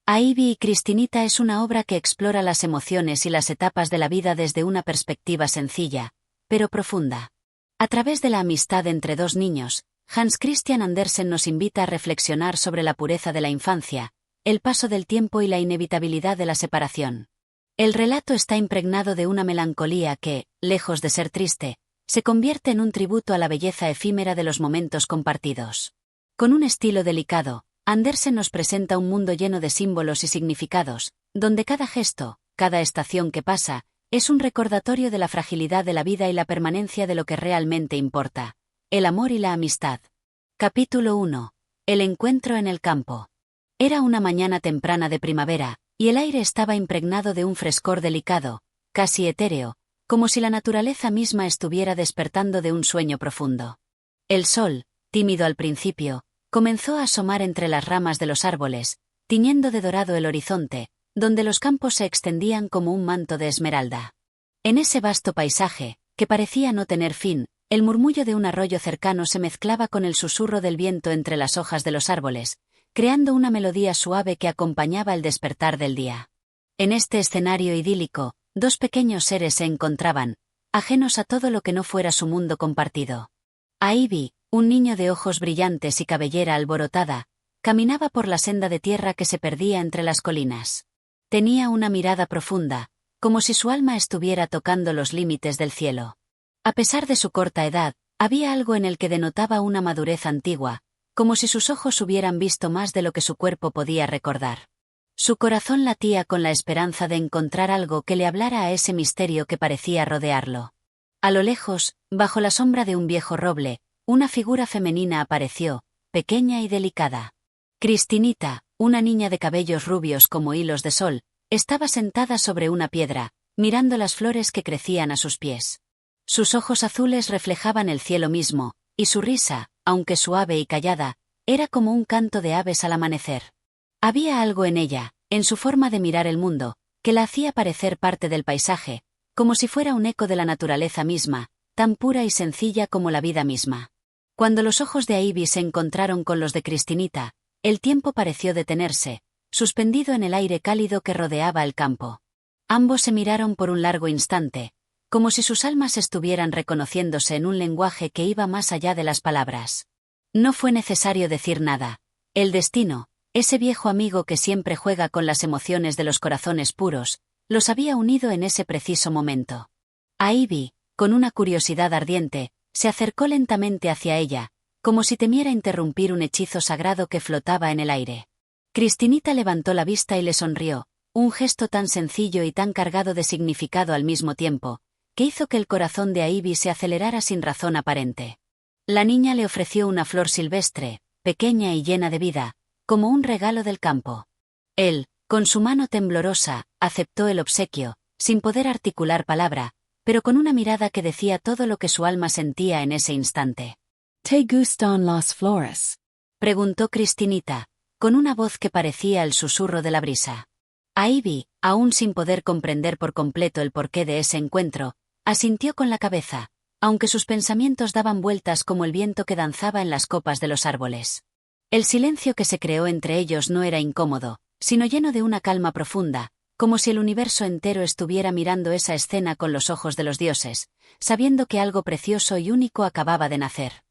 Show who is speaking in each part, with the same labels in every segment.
Speaker 1: Ivy y Cristinita es una obra que explora las emociones y las etapas de la vida desde una perspectiva sencilla, pero profunda. A través de la amistad entre dos niños, Hans Christian Andersen nos invita a reflexionar sobre la pureza de la infancia, el paso del tiempo y la inevitabilidad de la separación. El relato está impregnado de una melancolía que, lejos de ser triste, se convierte en un tributo a la belleza efímera de los momentos compartidos. Con un estilo delicado, Andersen nos presenta un mundo lleno de símbolos y significados, donde cada gesto, cada estación que pasa, es un recordatorio de la fragilidad de la vida y la permanencia de lo que realmente importa: el amor y la amistad. Capítulo 1. El encuentro en el campo. Era una mañana temprana de primavera, y el aire estaba impregnado de un frescor delicado, casi etéreo, como si la naturaleza misma estuviera despertando de un sueño profundo. El sol, tímido al principio, comenzó a asomar entre las ramas de los árboles, tiñendo de dorado el horizonte, donde los campos se extendían como un manto de esmeralda. En ese vasto paisaje, que parecía no tener fin, el murmullo de un arroyo cercano se mezclaba con el susurro del viento entre las hojas de los árboles, creando una melodía suave que acompañaba el despertar del día. En este escenario idílico, dos pequeños seres se encontraban, ajenos a todo lo que no fuera su mundo compartido. Ivy, un niño de ojos brillantes y cabellera alborotada, caminaba por la senda de tierra que se perdía entre las colinas. Tenía una mirada profunda, como si su alma estuviera tocando los límites del cielo. A pesar de su corta edad, había algo en él que denotaba una madurez antigua, como si sus ojos hubieran visto más de lo que su cuerpo podía recordar. Su corazón latía con la esperanza de encontrar algo que le hablara a ese misterio que parecía rodearlo. A lo lejos, bajo la sombra de un viejo roble, una figura femenina apareció, pequeña y delicada. Cristinita, una niña de cabellos rubios como hilos de sol, estaba sentada sobre una piedra, mirando las flores que crecían a sus pies. Sus ojos azules reflejaban el cielo mismo, y su risa, aunque suave y callada, era como un canto de aves al amanecer. Había algo en ella, en su forma de mirar el mundo, que la hacía parecer parte del paisaje, como si fuera un eco de la naturaleza misma, tan pura y sencilla como la vida misma. Cuando los ojos de Ivy se encontraron con los de Cristinita, el tiempo pareció detenerse, suspendido en el aire cálido que rodeaba el campo. Ambos se miraron por un largo instante, como si sus almas estuvieran reconociéndose en un lenguaje que iba más allá de las palabras. No fue necesario decir nada. El destino, ese viejo amigo que siempre juega con las emociones de los corazones puros, los había unido en ese preciso momento. Ivy, con una curiosidad ardiente, se acercó lentamente hacia ella, como si temiera interrumpir un hechizo sagrado que flotaba en el aire. Cristinita levantó la vista y le sonrió, un gesto tan sencillo y tan cargado de significado al mismo tiempo, que hizo que el corazón de Ivy se acelerara sin razón aparente. La niña le ofreció una flor silvestre, pequeña y llena de vida, como un regalo del campo. Él, con su mano temblorosa, aceptó el obsequio, sin poder articular palabra, pero con una mirada que decía todo lo que su alma sentía en ese instante.
Speaker 2: ¿Te gustan las flores?,
Speaker 1: preguntó Cristinita, con una voz que parecía el susurro de la brisa. Ivy, aún sin poder comprender por completo el porqué de ese encuentro, asintió con la cabeza, aunque sus pensamientos daban vueltas como el viento que danzaba en las copas de los árboles. El silencio que se creó entre ellos no era incómodo, sino lleno de una calma profunda, como si el universo entero estuviera mirando esa escena con los ojos de los dioses, sabiendo que algo precioso y único acababa de nacer.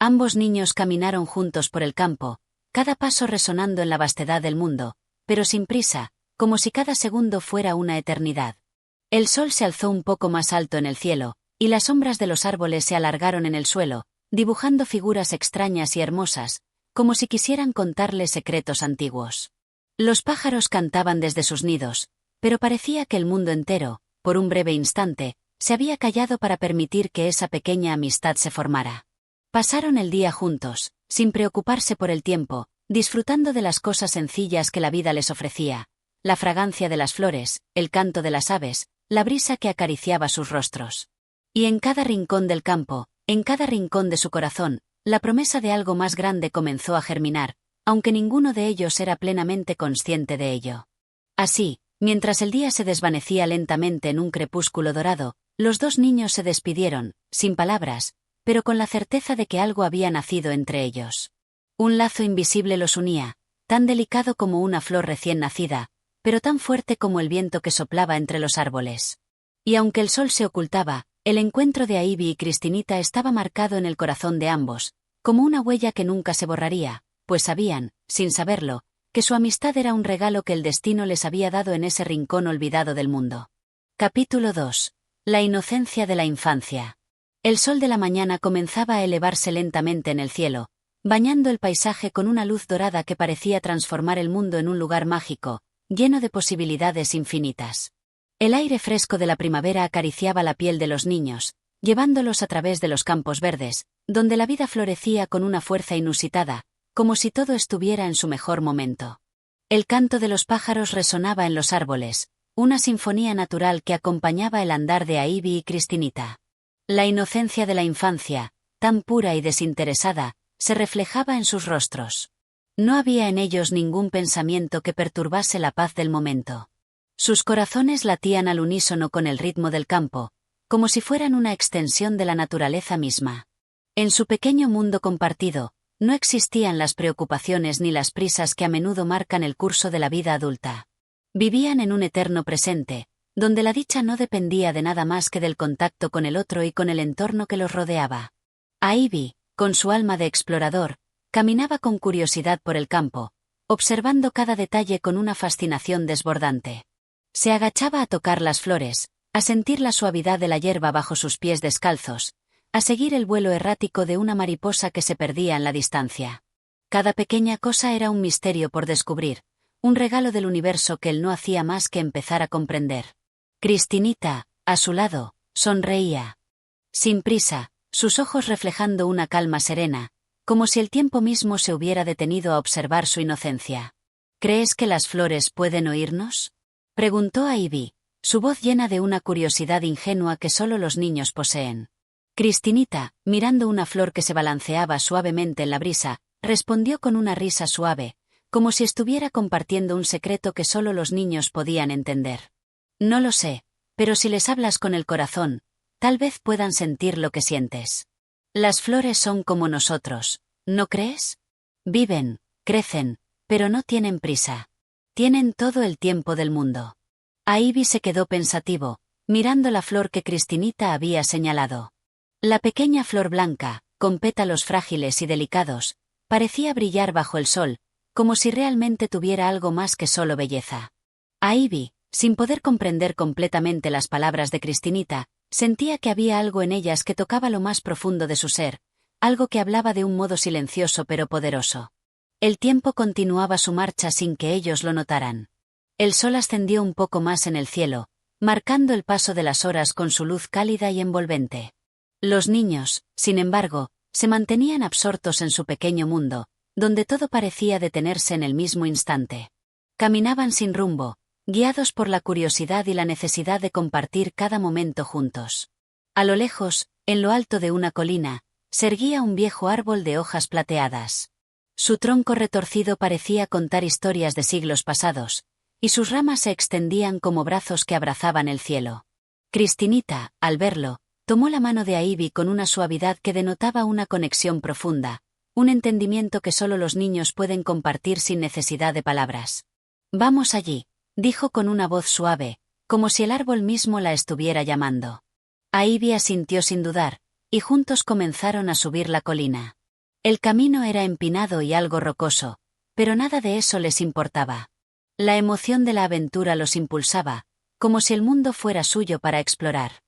Speaker 1: Ambos niños caminaron juntos por el campo, cada paso resonando en la vastedad del mundo, pero sin prisa, como si cada segundo fuera una eternidad. El sol se alzó un poco más alto en el cielo, y las sombras de los árboles se alargaron en el suelo, dibujando figuras extrañas y hermosas, como si quisieran contarle secretos antiguos. Los pájaros cantaban desde sus nidos, pero parecía que el mundo entero, por un breve instante, se había callado para permitir que esa pequeña amistad se formara. Pasaron el día juntos, sin preocuparse por el tiempo, disfrutando de las cosas sencillas que la vida les ofrecía, la fragancia de las flores, el canto de las aves, la brisa que acariciaba sus rostros. Y en cada rincón del campo, en cada rincón de su corazón, la promesa de algo más grande comenzó a germinar, aunque ninguno de ellos era plenamente consciente de ello. Así, mientras el día se desvanecía lentamente en un crepúsculo dorado, los dos niños se despidieron, sin palabras, pero con la certeza de que algo había nacido entre ellos. Un lazo invisible los unía, tan delicado como una flor recién nacida, pero tan fuerte como el viento que soplaba entre los árboles. Y aunque el sol se ocultaba, el encuentro de Ivy y Cristinita estaba marcado en el corazón de ambos, como una huella que nunca se borraría, pues sabían, sin saberlo, que su amistad era un regalo que el destino les había dado en ese rincón olvidado del mundo. Capítulo 2. La inocencia de la infancia. El sol de la mañana comenzaba a elevarse lentamente en el cielo, bañando el paisaje con una luz dorada que parecía transformar el mundo en un lugar mágico, lleno de posibilidades infinitas. El aire fresco de la primavera acariciaba la piel de los niños, llevándolos a través de los campos verdes, donde la vida florecía con una fuerza inusitada, como si todo estuviera en su mejor momento. El canto de los pájaros resonaba en los árboles, una sinfonía natural que acompañaba el andar de Ivy y Cristinita. La inocencia de la infancia, tan pura y desinteresada, se reflejaba en sus rostros. No había en ellos ningún pensamiento que perturbase la paz del momento. Sus corazones latían al unísono con el ritmo del campo, como si fueran una extensión de la naturaleza misma. En su pequeño mundo compartido, no existían las preocupaciones ni las prisas que a menudo marcan el curso de la vida adulta. Vivían en un eterno presente, donde la dicha no dependía de nada más que del contacto con el otro y con el entorno que los rodeaba. Ivy, con su alma de explorador, caminaba con curiosidad por el campo, observando cada detalle con una fascinación desbordante. Se agachaba a tocar las flores, a sentir la suavidad de la hierba bajo sus pies descalzos, a seguir el vuelo errático de una mariposa que se perdía en la distancia. Cada pequeña cosa era un misterio por descubrir, un regalo del universo que él no hacía más que empezar a comprender. Cristinita, a su lado, sonreía. Sin prisa, sus ojos reflejando una calma serena, como si el tiempo mismo se hubiera detenido a observar su inocencia. ¿Crees que las flores pueden oírnos?, preguntó Ivy, su voz llena de una curiosidad ingenua que solo los niños poseen. Cristinita, mirando una flor que se balanceaba suavemente en la brisa, respondió con una risa suave, como si estuviera compartiendo un secreto que solo los niños podían entender. No lo sé, pero si les hablas con el corazón, tal vez puedan sentir lo que sientes. Las flores son como nosotros, ¿no crees? Viven, crecen, pero no tienen prisa. Tienen todo el tiempo del mundo. Ivy se quedó pensativo, mirando la flor que Cristinita había señalado. La pequeña flor blanca, con pétalos frágiles y delicados, parecía brillar bajo el sol, como si realmente tuviera algo más que solo belleza. Ivy, sin poder comprender completamente las palabras de Cristinita, sentía que había algo en ellas que tocaba lo más profundo de su ser, algo que hablaba de un modo silencioso pero poderoso. El tiempo continuaba su marcha sin que ellos lo notaran. El sol ascendió un poco más en el cielo, marcando el paso de las horas con su luz cálida y envolvente. Los niños, sin embargo, se mantenían absortos en su pequeño mundo, donde todo parecía detenerse en el mismo instante. Caminaban sin rumbo, guiados por la curiosidad y la necesidad de compartir cada momento juntos. A lo lejos, en lo alto de una colina, se erguía un viejo árbol de hojas plateadas. Su tronco retorcido parecía contar historias de siglos pasados, y sus ramas se extendían como brazos que abrazaban el cielo. Cristinita, al verlo, tomó la mano de Ivy con una suavidad que denotaba una conexión profunda, un entendimiento que solo los niños pueden compartir sin necesidad de palabras. «Vamos allí», dijo con una voz suave, como si el árbol mismo la estuviera llamando. Ivy asintió sin dudar, y juntos comenzaron a subir la colina. El camino era empinado y algo rocoso, pero nada de eso les importaba. La emoción de la aventura los impulsaba, como si el mundo fuera suyo para explorar.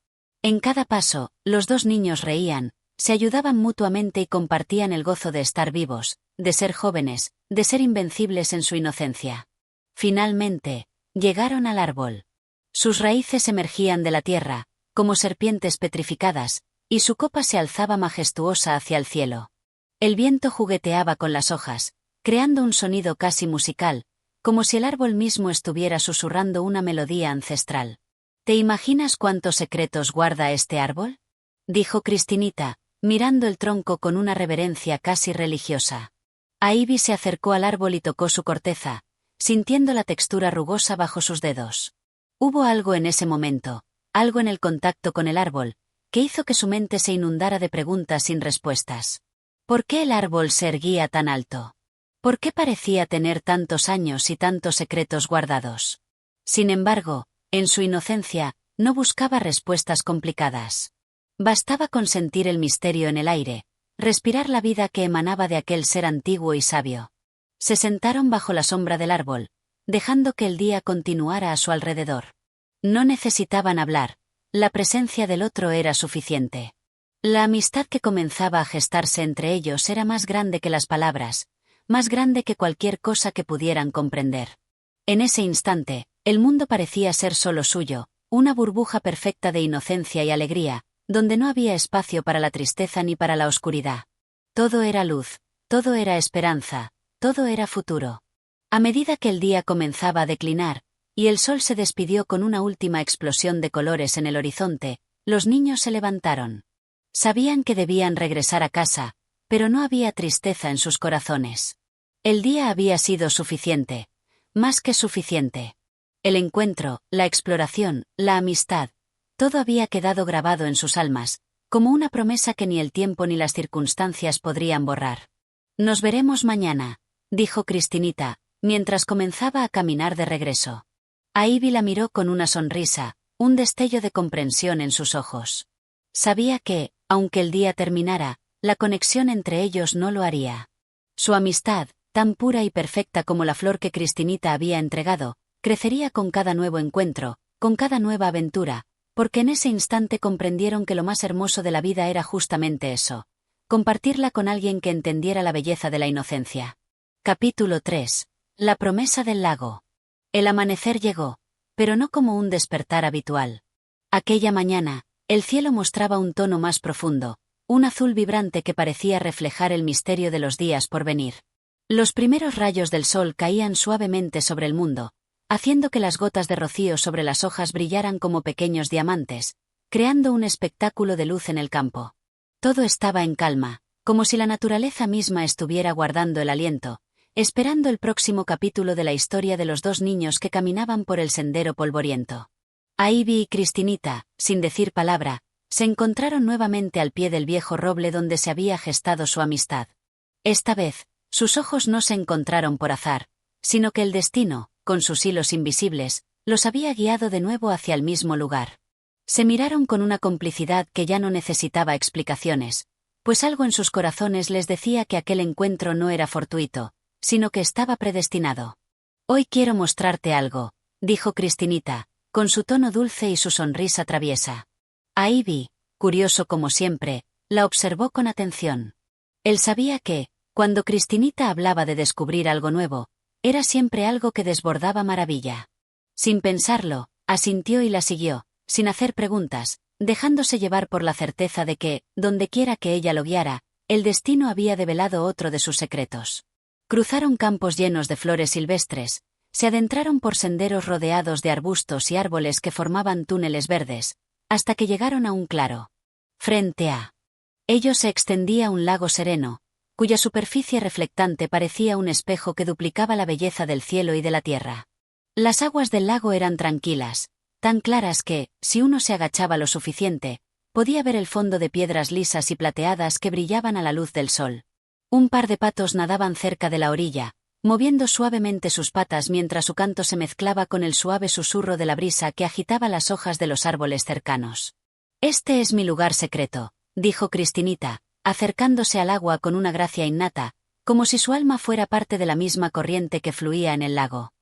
Speaker 1: En cada paso, los dos niños reían, se ayudaban mutuamente y compartían el gozo de estar vivos, de ser jóvenes, de ser invencibles en su inocencia. Finalmente, llegaron al árbol. Sus raíces emergían de la tierra, como serpientes petrificadas, y su copa se alzaba majestuosa hacia el cielo. El viento jugueteaba con las hojas, creando un sonido casi musical, como si el árbol mismo estuviera susurrando una melodía ancestral. ¿Te imaginas cuántos secretos guarda este árbol?, dijo Cristinita, mirando el tronco con una reverencia casi religiosa. Ivy se acercó al árbol y tocó su corteza, sintiendo la textura rugosa bajo sus dedos. Hubo algo en ese momento, algo en el contacto con el árbol, que hizo que su mente se inundara de preguntas sin respuestas. ¿Por qué el árbol se erguía tan alto? ¿Por qué parecía tener tantos años y tantos secretos guardados? Sin embargo, en su inocencia, no buscaba respuestas complicadas. Bastaba con sentir el misterio en el aire, respirar la vida que emanaba de aquel ser antiguo y sabio. Se sentaron bajo la sombra del árbol, dejando que el día continuara a su alrededor. No necesitaban hablar, la presencia del otro era suficiente. La amistad que comenzaba a gestarse entre ellos era más grande que las palabras, más grande que cualquier cosa que pudieran comprender. En ese instante, el mundo parecía ser solo suyo, una burbuja perfecta de inocencia y alegría, donde no había espacio para la tristeza ni para la oscuridad. Todo era luz, todo era esperanza, todo era futuro. A medida que el día comenzaba a declinar, y el sol se despidió con una última explosión de colores en el horizonte, los niños se levantaron. Sabían que debían regresar a casa, pero no había tristeza en sus corazones. El día había sido suficiente, más que suficiente. El encuentro, la exploración, la amistad, todo había quedado grabado en sus almas, como una promesa que ni el tiempo ni las circunstancias podrían borrar. «Nos veremos mañana», dijo Cristinita, mientras comenzaba a caminar de regreso. Ivy la miró con una sonrisa, un destello de comprensión en sus ojos. Sabía que, aunque el día terminara, la conexión entre ellos no lo haría. Su amistad, tan pura y perfecta como la flor que Cristinita había entregado, crecería con cada nuevo encuentro, con cada nueva aventura, porque en ese instante comprendieron que lo más hermoso de la vida era justamente eso: compartirla con alguien que entendiera la belleza de la inocencia. Capítulo 3. La promesa del lago. El amanecer llegó, pero no como un despertar habitual. Aquella mañana, el cielo mostraba un tono más profundo, un azul vibrante que parecía reflejar el misterio de los días por venir. Los primeros rayos del sol caían suavemente sobre el mundo, haciendo que las gotas de rocío sobre las hojas brillaran como pequeños diamantes, creando un espectáculo de luz en el campo. Todo estaba en calma, como si la naturaleza misma estuviera guardando el aliento, esperando el próximo capítulo de la historia de los dos niños que caminaban por el sendero polvoriento. Ivy y Cristinita, sin decir palabra, se encontraron nuevamente al pie del viejo roble donde se había gestado su amistad. Esta vez, sus ojos no se encontraron por azar, sino que el destino, con sus hilos invisibles, los había guiado de nuevo hacia el mismo lugar. Se miraron con una complicidad que ya no necesitaba explicaciones, pues algo en sus corazones les decía que aquel encuentro no era fortuito, sino que estaba predestinado. «Hoy quiero mostrarte algo», dijo Cristinita, con su tono dulce y su sonrisa traviesa. Ivy, curioso como siempre, la observó con atención. Él sabía que, cuando Cristinita hablaba de descubrir algo nuevo, era siempre algo que desbordaba maravilla. Sin pensarlo, asintió y la siguió, sin hacer preguntas, dejándose llevar por la certeza de que, dondequiera que ella lo guiara, el destino había develado otro de sus secretos. Cruzaron campos llenos de flores silvestres, se adentraron por senderos rodeados de arbustos y árboles que formaban túneles verdes, hasta que llegaron a un claro. Frente a ellos se extendía un lago sereno, cuya superficie reflectante parecía un espejo que duplicaba la belleza del cielo y de la tierra. Las aguas del lago eran tranquilas, tan claras que, si uno se agachaba lo suficiente, podía ver el fondo de piedras lisas y plateadas que brillaban a la luz del sol. Un par de patos nadaban cerca de la orilla, moviendo suavemente sus patas mientras su canto se mezclaba con el suave susurro de la brisa que agitaba las hojas de los árboles cercanos. «Este es mi lugar secreto», dijo Cristinita, acercándose al agua con una gracia innata, como si su alma fuera parte de la misma corriente que fluía en el lago.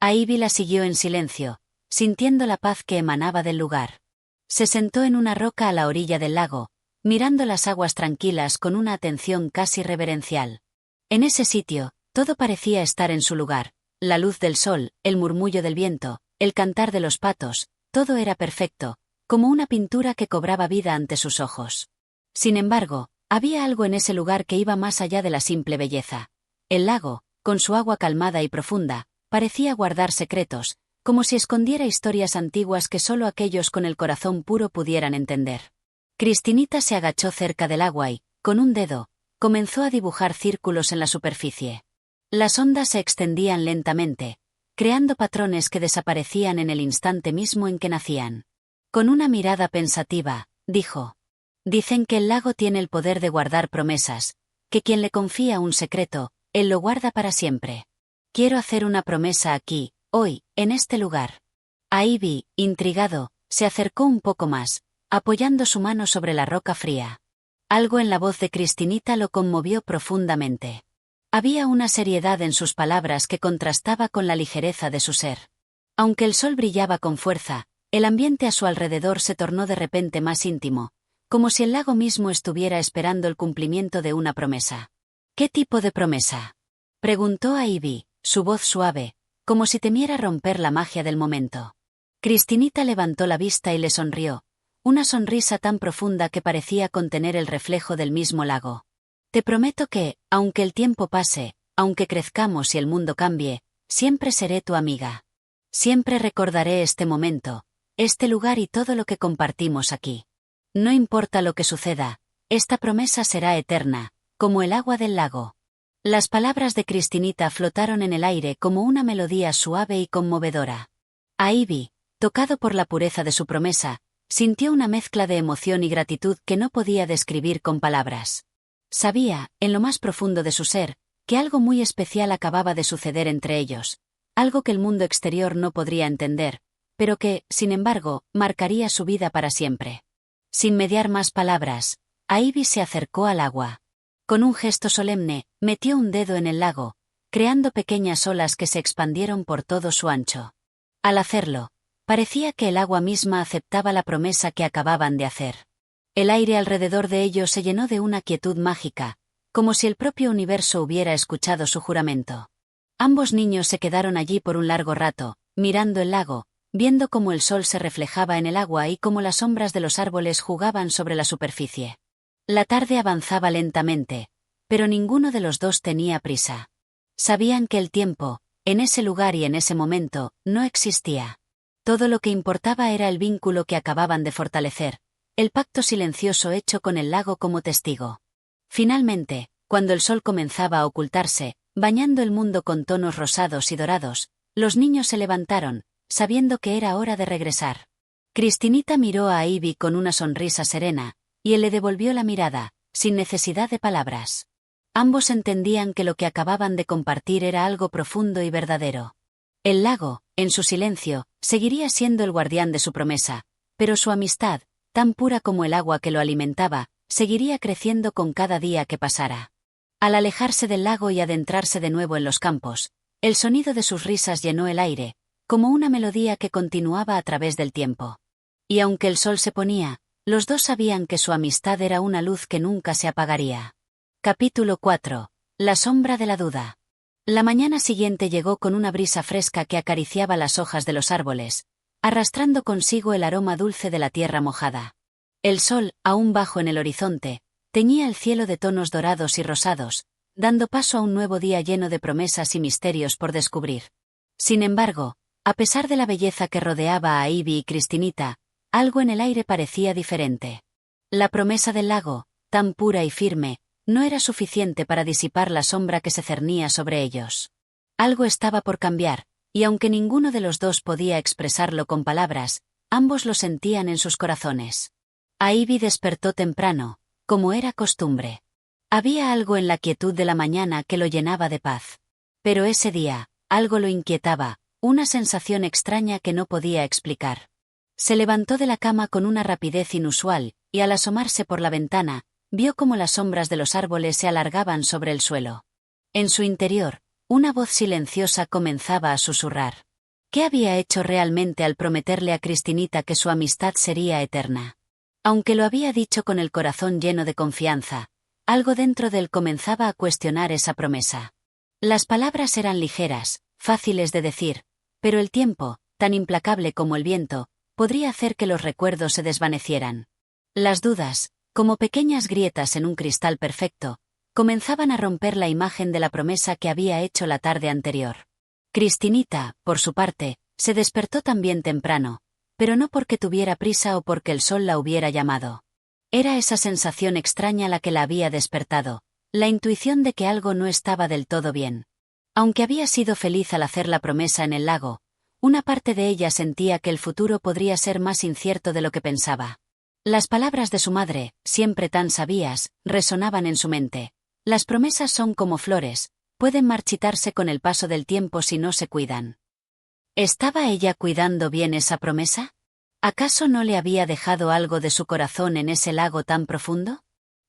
Speaker 1: Ivy la siguió en silencio, sintiendo la paz que emanaba del lugar. Se sentó en una roca a la orilla del lago, mirando las aguas tranquilas con una atención casi reverencial. En ese sitio, todo parecía estar en su lugar: la luz del sol, el murmullo del viento, el cantar de los patos, todo era perfecto, como una pintura que cobraba vida ante sus ojos. Sin embargo, había algo en ese lugar que iba más allá de la simple belleza. El lago, con su agua calmada y profunda, parecía guardar secretos, como si escondiera historias antiguas que solo aquellos con el corazón puro pudieran entender. Cristinita se agachó cerca del agua y, con un dedo, comenzó a dibujar círculos en la superficie. Las ondas se extendían lentamente, creando patrones que desaparecían en el instante mismo en que nacían. Con una mirada pensativa, dijo: «Dicen que el lago tiene el poder de guardar promesas, que quien le confía un secreto, Él lo guarda para siempre. Quiero hacer una promesa aquí, hoy, en este lugar. Ivy, intrigado, se acercó un poco más, apoyando su mano sobre la roca fría. Algo en la voz de Cristinita lo conmovió profundamente. Había una seriedad en sus palabras que contrastaba con la ligereza de su ser. Aunque el sol brillaba con fuerza, el ambiente a su alrededor se tornó de repente más íntimo, como si el lago mismo estuviera esperando el cumplimiento de una promesa. ¿Qué tipo de promesa?, preguntó Ivy, su voz suave, como si temiera romper la magia del momento. Cristinita levantó la vista y le sonrió, una sonrisa tan profunda que parecía contener el reflejo del mismo lago. Te prometo que, aunque el tiempo pase, aunque crezcamos y el mundo cambie, siempre seré tu amiga. Siempre recordaré este momento, este lugar y todo lo que compartimos aquí. No importa lo que suceda, esta promesa será eterna, como el agua del lago. Las palabras de Cristinita flotaron en el aire como una melodía suave y conmovedora. Ivy, tocado por la pureza de su promesa, sintió una mezcla de emoción y gratitud que no podía describir con palabras. Sabía, en lo más profundo de su ser, que algo muy especial acababa de suceder entre ellos, algo que el mundo exterior no podría entender, pero que, sin embargo, marcaría su vida para siempre. Sin mediar más palabras, Ivy se acercó al agua. Con un gesto solemne, metió un dedo en el lago, creando pequeñas olas que se expandieron por todo su ancho. Al hacerlo, parecía que el agua misma aceptaba la promesa que acababan de hacer. El aire alrededor de ellos se llenó de una quietud mágica, como si el propio universo hubiera escuchado su juramento. Ambos niños se quedaron allí por un largo rato, mirando el lago, viendo cómo el sol se reflejaba en el agua y cómo las sombras de los árboles jugaban sobre la superficie. La tarde avanzaba lentamente, pero ninguno de los dos tenía prisa. Sabían que el tiempo, en ese lugar y en ese momento, no existía. Todo lo que importaba era el vínculo que acababan de fortalecer, el pacto silencioso hecho con el lago como testigo. Finalmente, cuando el sol comenzaba a ocultarse, bañando el mundo con tonos rosados y dorados, los niños se levantaron, sabiendo que era hora de regresar. Cristinita miró a Ivy con una sonrisa serena, y él le devolvió la mirada, sin necesidad de palabras. Ambos entendían que lo que acababan de compartir era algo profundo y verdadero. El lago, en su silencio, seguiría siendo el guardián de su promesa, pero su amistad, tan pura como el agua que lo alimentaba, seguiría creciendo con cada día que pasara. Al alejarse del lago y adentrarse de nuevo en los campos, el sonido de sus risas llenó el aire, como una melodía que continuaba a través del tiempo. Y aunque el sol se ponía, los dos sabían que su amistad era una luz que nunca se apagaría. Capítulo 4. La sombra de la duda. La mañana siguiente llegó con una brisa fresca que acariciaba las hojas de los árboles, arrastrando consigo el aroma dulce de la tierra mojada. El sol, aún bajo en el horizonte, teñía el cielo de tonos dorados y rosados, dando paso a un nuevo día lleno de promesas y misterios por descubrir. Sin embargo, a pesar de la belleza que rodeaba a Ivy y Cristinita, algo en el aire parecía diferente. La promesa del lago, tan pura y firme, no era suficiente para disipar la sombra que se cernía sobre ellos. Algo estaba por cambiar, y aunque ninguno de los dos podía expresarlo con palabras, ambos lo sentían en sus corazones. Ivy despertó temprano, como era costumbre. Había algo en la quietud de la mañana que lo llenaba de paz. Pero ese día, algo lo inquietaba, una sensación extraña que no podía explicar. Se levantó de la cama con una rapidez inusual, y al asomarse por la ventana, vio cómo las sombras de los árboles se alargaban sobre el suelo. En su interior, una voz silenciosa comenzaba a susurrar. ¿Qué había hecho realmente al prometerle a Cristinita que su amistad sería eterna? Aunque lo había dicho con el corazón lleno de confianza, algo dentro de él comenzaba a cuestionar esa promesa. Las palabras eran ligeras, fáciles de decir, pero el tiempo, tan implacable como el viento, podría hacer que los recuerdos se desvanecieran. Las dudas, como pequeñas grietas en un cristal perfecto, comenzaban a romper la imagen de la promesa que había hecho la tarde anterior. Cristinita, por su parte, se despertó también temprano, pero no porque tuviera prisa o porque el sol la hubiera llamado. Era esa sensación extraña la que la había despertado, la intuición de que algo no estaba del todo bien. Aunque había sido feliz al hacer la promesa en el lago, una parte de ella sentía que el futuro podría ser más incierto de lo que pensaba. Las palabras de su madre, siempre tan sabias, resonaban en su mente. Las promesas son como flores, pueden marchitarse con el paso del tiempo si no se cuidan. ¿Estaba ella cuidando bien esa promesa? ¿Acaso no le había dejado algo de su corazón en ese lago tan profundo?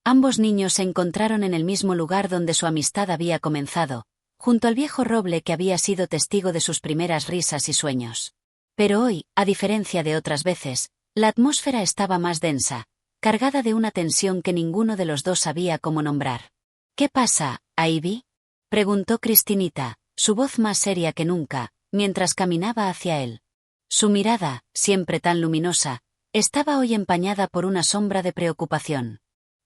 Speaker 1: Ambos niños se encontraron en el mismo lugar donde su amistad había comenzado, junto al viejo roble que había sido testigo de sus primeras risas y sueños. Pero hoy, a diferencia de otras veces, la atmósfera estaba más densa, cargada de una tensión que ninguno de los dos sabía cómo nombrar. ¿Qué pasa, Ivy?, preguntó Cristinita, su voz más seria que nunca, mientras caminaba hacia él. Su mirada, siempre tan luminosa, estaba hoy empañada por una sombra de preocupación.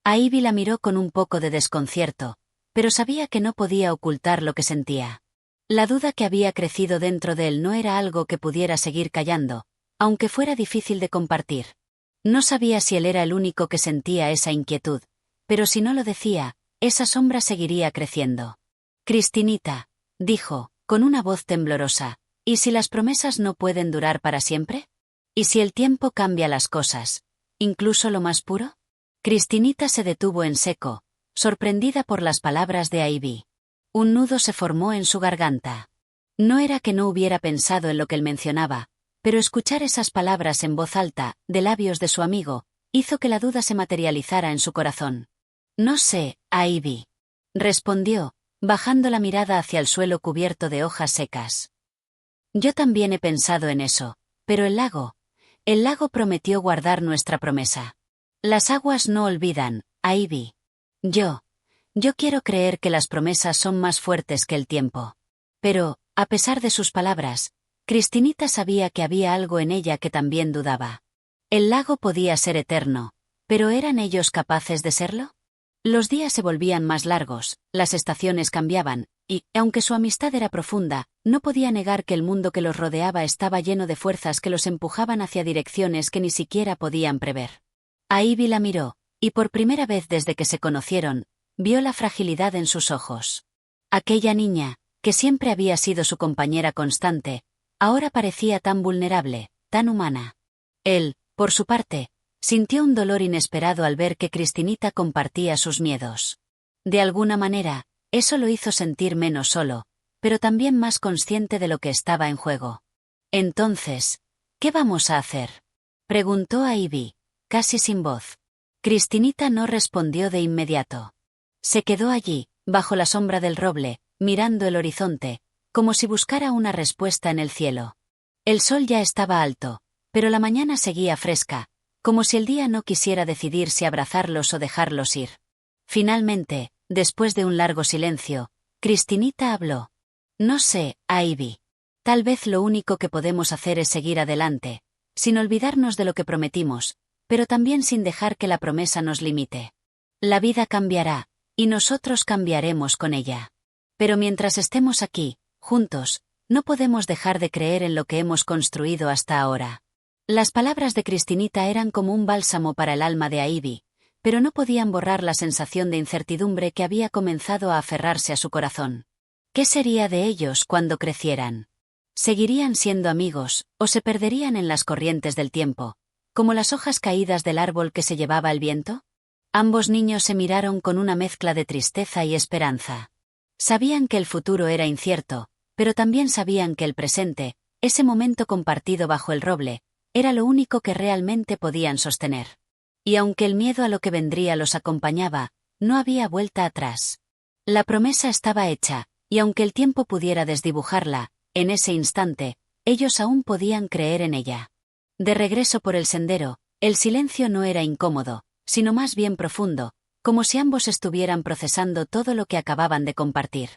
Speaker 1: Ivy la miró con un poco de desconcierto, pero sabía que no podía ocultar lo que sentía. La duda que había crecido dentro de él no era algo que pudiera seguir callando, aunque fuera difícil de compartir. No sabía si él era el único que sentía esa inquietud, pero si no lo decía, esa sombra seguiría creciendo. Cristinita, dijo, con una voz temblorosa, ¿y si las promesas no pueden durar para siempre? ¿Y si el tiempo cambia las cosas, incluso lo más puro? Cristinita se detuvo en seco, sorprendida por las palabras de Ivy. Un nudo se formó en su garganta. No era que no hubiera pensado en lo que él mencionaba, pero escuchar esas palabras en voz alta, de labios de su amigo, hizo que la duda se materializara en su corazón. No sé, Ivy, respondió, bajando la mirada hacia el suelo cubierto de hojas secas. Yo también he pensado en eso, pero el lago prometió guardar nuestra promesa. Las aguas no olvidan, Ivy. Yo quiero creer que las promesas son más fuertes que el tiempo. Pero, a pesar de sus palabras, Cristinita sabía que había algo en ella que también dudaba. El lago podía ser eterno, pero ¿eran ellos capaces de serlo? Los días se volvían más largos, las estaciones cambiaban, y, aunque su amistad era profunda, no podía negar que el mundo que los rodeaba estaba lleno de fuerzas que los empujaban hacia direcciones que ni siquiera podían prever. Ivy la miró, y por primera vez desde que se conocieron, vio la fragilidad en sus ojos. Aquella niña, que siempre había sido su compañera constante, ahora parecía tan vulnerable, tan humana. Él, por su parte, sintió un dolor inesperado al ver que Cristinita compartía sus miedos. De alguna manera, eso lo hizo sentir menos solo, pero también más consciente de lo que estaba en juego. Entonces, ¿qué vamos a hacer?, preguntó a Ivy, casi sin voz. Cristinita no respondió de inmediato. Se quedó allí, bajo la sombra del roble, mirando el horizonte, como si buscara una respuesta en el cielo. El sol ya estaba alto, pero la mañana seguía fresca, como si el día no quisiera decidir si abrazarlos o dejarlos ir. Finalmente, después de un largo silencio, Cristinita habló. No sé, Ivy. Tal vez lo único que podemos hacer es seguir adelante, sin olvidarnos de lo que prometimos, pero también sin dejar que la promesa nos limite. La vida cambiará, y nosotros cambiaremos con ella. Pero mientras estemos aquí, juntos, no podemos dejar de creer en lo que hemos construido hasta ahora. Las palabras de Cristinita eran como un bálsamo para el alma de Ivy, pero no podían borrar la sensación de incertidumbre que había comenzado a aferrarse a su corazón. ¿Qué sería de ellos cuando crecieran? ¿Seguirían siendo amigos, o se perderían en las corrientes del tiempo, como las hojas caídas del árbol que se llevaba el viento? Ambos niños se miraron con una mezcla de tristeza y esperanza. Sabían que el futuro era incierto, pero también sabían que el presente, ese momento compartido bajo el roble, era lo único que realmente podían sostener. Y aunque el miedo a lo que vendría los acompañaba, no había vuelta atrás. La promesa estaba hecha, y aunque el tiempo pudiera desdibujarla, en ese instante, ellos aún podían creer en ella. De regreso por el sendero, el silencio no era incómodo, sino más bien profundo, como si ambos estuvieran procesando todo lo que acababan de compartir.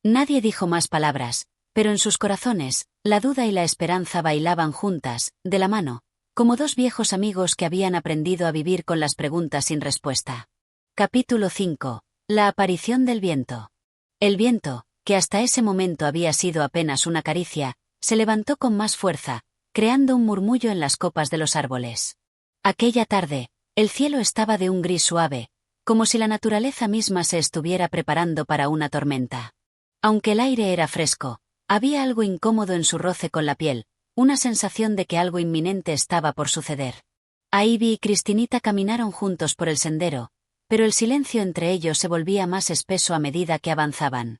Speaker 1: Nadie dijo más palabras, pero en sus corazones, la duda y la esperanza bailaban juntas, de la mano, como dos viejos amigos que habían aprendido a vivir con las preguntas sin respuesta. Capítulo 5. La aparición del viento. El viento, que hasta ese momento había sido apenas una caricia, se levantó con más fuerza, creando un murmullo en las copas de los árboles. Aquella tarde, el cielo estaba de un gris suave, como si la naturaleza misma se estuviera preparando para una tormenta. Aunque el aire era fresco, había algo incómodo en su roce con la piel, una sensación de que algo inminente estaba por suceder. Ivy y Cristinita caminaron juntos por el sendero, pero el silencio entre ellos se volvía más espeso a medida que avanzaban.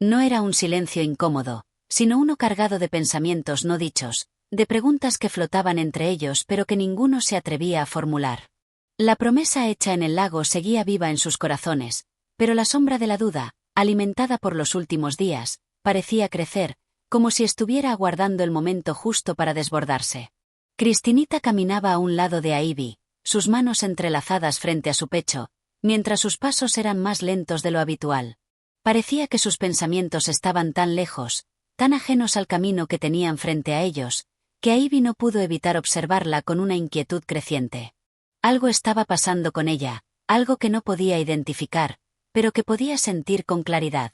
Speaker 1: No era un silencio incómodo, sino uno cargado de pensamientos no dichos, de preguntas que flotaban entre ellos pero que ninguno se atrevía a formular. La promesa hecha en el lago seguía viva en sus corazones, pero la sombra de la duda, alimentada por los últimos días, parecía crecer, como si estuviera aguardando el momento justo para desbordarse. Cristinita caminaba a un lado de Ivy, sus manos entrelazadas frente a su pecho, mientras sus pasos eran más lentos de lo habitual. Parecía que sus pensamientos estaban tan lejos, tan ajenos al camino que tenían frente a ellos, que Ivy no pudo evitar observarla con una inquietud creciente. Algo estaba pasando con ella, algo que no podía identificar, pero que podía sentir con claridad.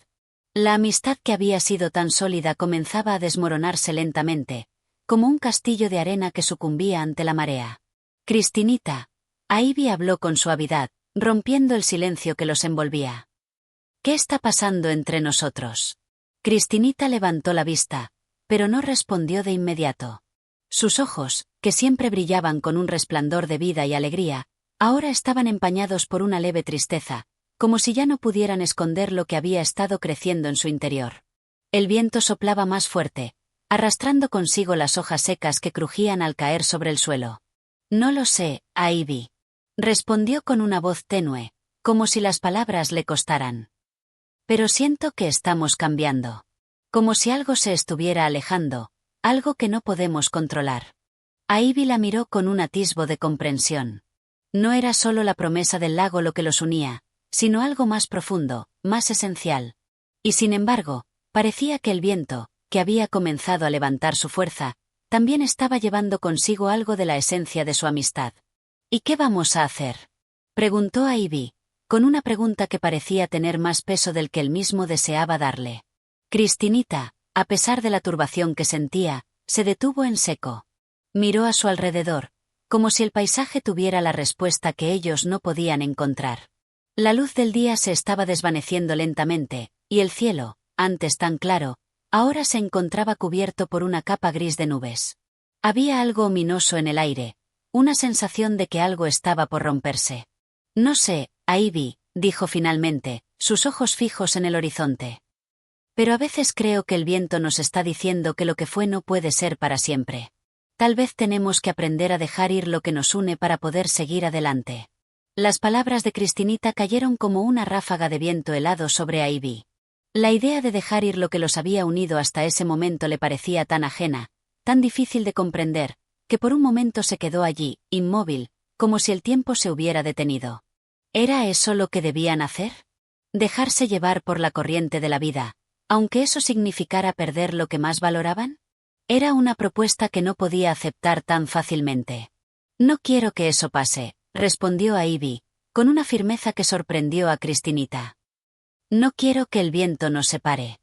Speaker 1: La amistad que había sido tan sólida comenzaba a desmoronarse lentamente, como un castillo de arena que sucumbía ante la marea. Cristinita. Ivy habló con suavidad, rompiendo el silencio que los envolvía. ¿Qué está pasando entre nosotros? Cristinita levantó la vista, pero no respondió de inmediato. Sus ojos, que siempre brillaban con un resplandor de vida y alegría, ahora estaban empañados por una leve tristeza, como si ya no pudieran esconder lo que había estado creciendo en su interior. El viento soplaba más fuerte, arrastrando consigo las hojas secas que crujían al caer sobre el suelo. No lo sé, Ivy. Respondió con una voz tenue, como si las palabras le costaran. Pero siento que estamos cambiando. Como si algo se estuviera alejando, algo que no podemos controlar. Ivy la miró con un atisbo de comprensión. No era solo la promesa del lago lo que los unía, sino algo más profundo, más esencial. Y sin embargo, parecía que el viento, que había comenzado a levantar su fuerza, también estaba llevando consigo algo de la esencia de su amistad. ¿Y qué vamos a hacer? Preguntó Ivy, con una pregunta que parecía tener más peso del que él mismo deseaba darle. Cristinita, a pesar de la turbación que sentía, se detuvo en seco. Miró a su alrededor, como si el paisaje tuviera la respuesta que ellos no podían encontrar. La luz del día se estaba desvaneciendo lentamente, y el cielo, antes tan claro, ahora se encontraba cubierto por una capa gris de nubes. Había algo ominoso en el aire, una sensación de que algo estaba por romperse. No sé, Ivy, dijo finalmente, sus ojos fijos en el horizonte. Pero a veces creo que el viento nos está diciendo que lo que fue no puede ser para siempre. Tal vez tenemos que aprender a dejar ir lo que nos une para poder seguir adelante. Las palabras de Cristinita cayeron como una ráfaga de viento helado sobre Ivy. La idea de dejar ir lo que los había unido hasta ese momento le parecía tan ajena, tan difícil de comprender, que por un momento se quedó allí, inmóvil, como si el tiempo se hubiera detenido. ¿Era eso lo que debían hacer? ¿Dejarse llevar por la corriente de la vida, aunque eso significara perder lo que más valoraban? Era una propuesta que no podía aceptar tan fácilmente. No quiero que eso pase, respondió Ivy, con una firmeza que sorprendió a Cristinita. No quiero que el viento nos separe.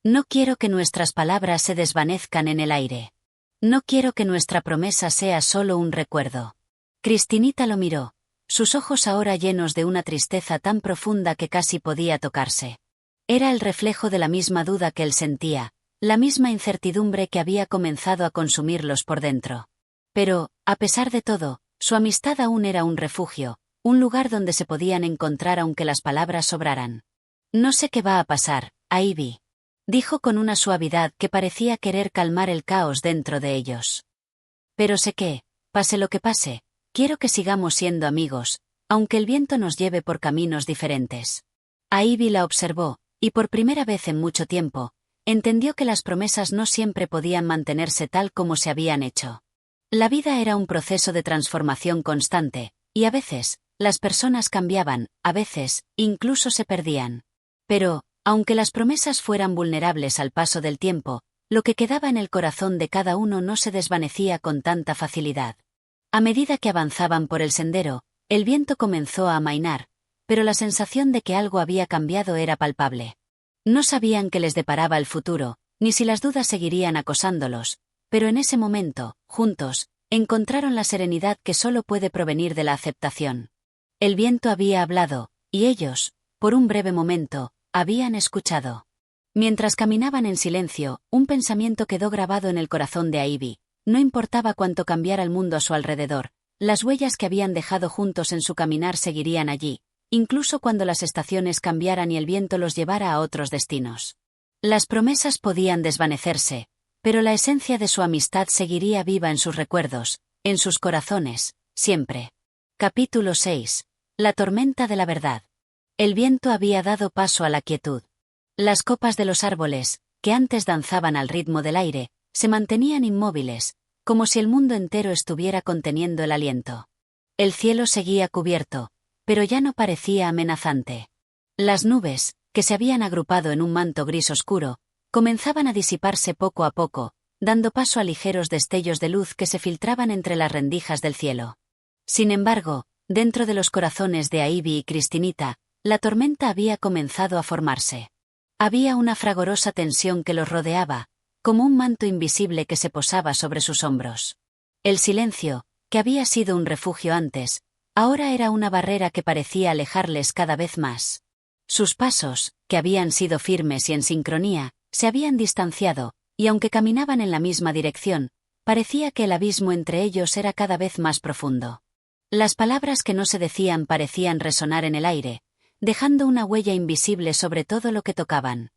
Speaker 1: No quiero que nuestras palabras se desvanezcan en el aire. No quiero que nuestra promesa sea solo un recuerdo. Cristinita lo miró, sus ojos ahora llenos de una tristeza tan profunda que casi podía tocarse. Era el reflejo de la misma duda que él sentía, la misma incertidumbre que había comenzado a consumirlos por dentro. Pero, a pesar de todo, su amistad aún era un refugio, un lugar donde se podían encontrar aunque las palabras sobraran. No sé qué va a pasar, Ivy, dijo con una suavidad que parecía querer calmar el caos dentro de ellos. Pero sé que, pase lo que pase, quiero que sigamos siendo amigos, aunque el viento nos lleve por caminos diferentes. Ivy la observó, y por primera vez en mucho tiempo, entendió que las promesas no siempre podían mantenerse tal como se habían hecho. La vida era un proceso de transformación constante, y a veces, las personas cambiaban, a veces, incluso se perdían. Pero, aunque las promesas fueran vulnerables al paso del tiempo, lo que quedaba en el corazón de cada uno no se desvanecía con tanta facilidad. A medida que avanzaban por el sendero, el viento comenzó a amainar, pero la sensación de que algo había cambiado era palpable. No sabían qué les deparaba el futuro, ni si las dudas seguirían acosándolos, pero en ese momento, juntos, encontraron la serenidad que solo puede provenir de la aceptación. El viento había hablado, y ellos, por un breve momento, habían escuchado. Mientras caminaban en silencio, un pensamiento quedó grabado en el corazón de Ivy. No importaba cuánto cambiara el mundo a su alrededor, las huellas que habían dejado juntos en su caminar seguirían allí, incluso cuando las estaciones cambiaran y el viento los llevara a otros destinos. Las promesas podían desvanecerse, pero la esencia de su amistad seguiría viva en sus recuerdos, en sus corazones, siempre. Capítulo 6. La tormenta de la verdad. El viento había dado paso a la quietud. Las copas de los árboles, que antes danzaban al ritmo del aire, se mantenían inmóviles, como si el mundo entero estuviera conteniendo el aliento. El cielo seguía cubierto, pero ya no parecía amenazante. Las nubes, que se habían agrupado en un manto gris oscuro, comenzaban a disiparse poco a poco, dando paso a ligeros destellos de luz que se filtraban entre las rendijas del cielo. Sin embargo, dentro de los corazones de Ivy y Cristinita, la tormenta había comenzado a formarse. Había una fragorosa tensión que los rodeaba, como un manto invisible que se posaba sobre sus hombros. El silencio, que había sido un refugio antes, ahora era una barrera que parecía alejarles cada vez más. Sus pasos, que habían sido firmes y en sincronía, se habían distanciado, y aunque caminaban en la misma dirección, parecía que el abismo entre ellos era cada vez más profundo. Las palabras que no se decían parecían resonar en el aire, dejando una huella invisible sobre todo lo que tocaban.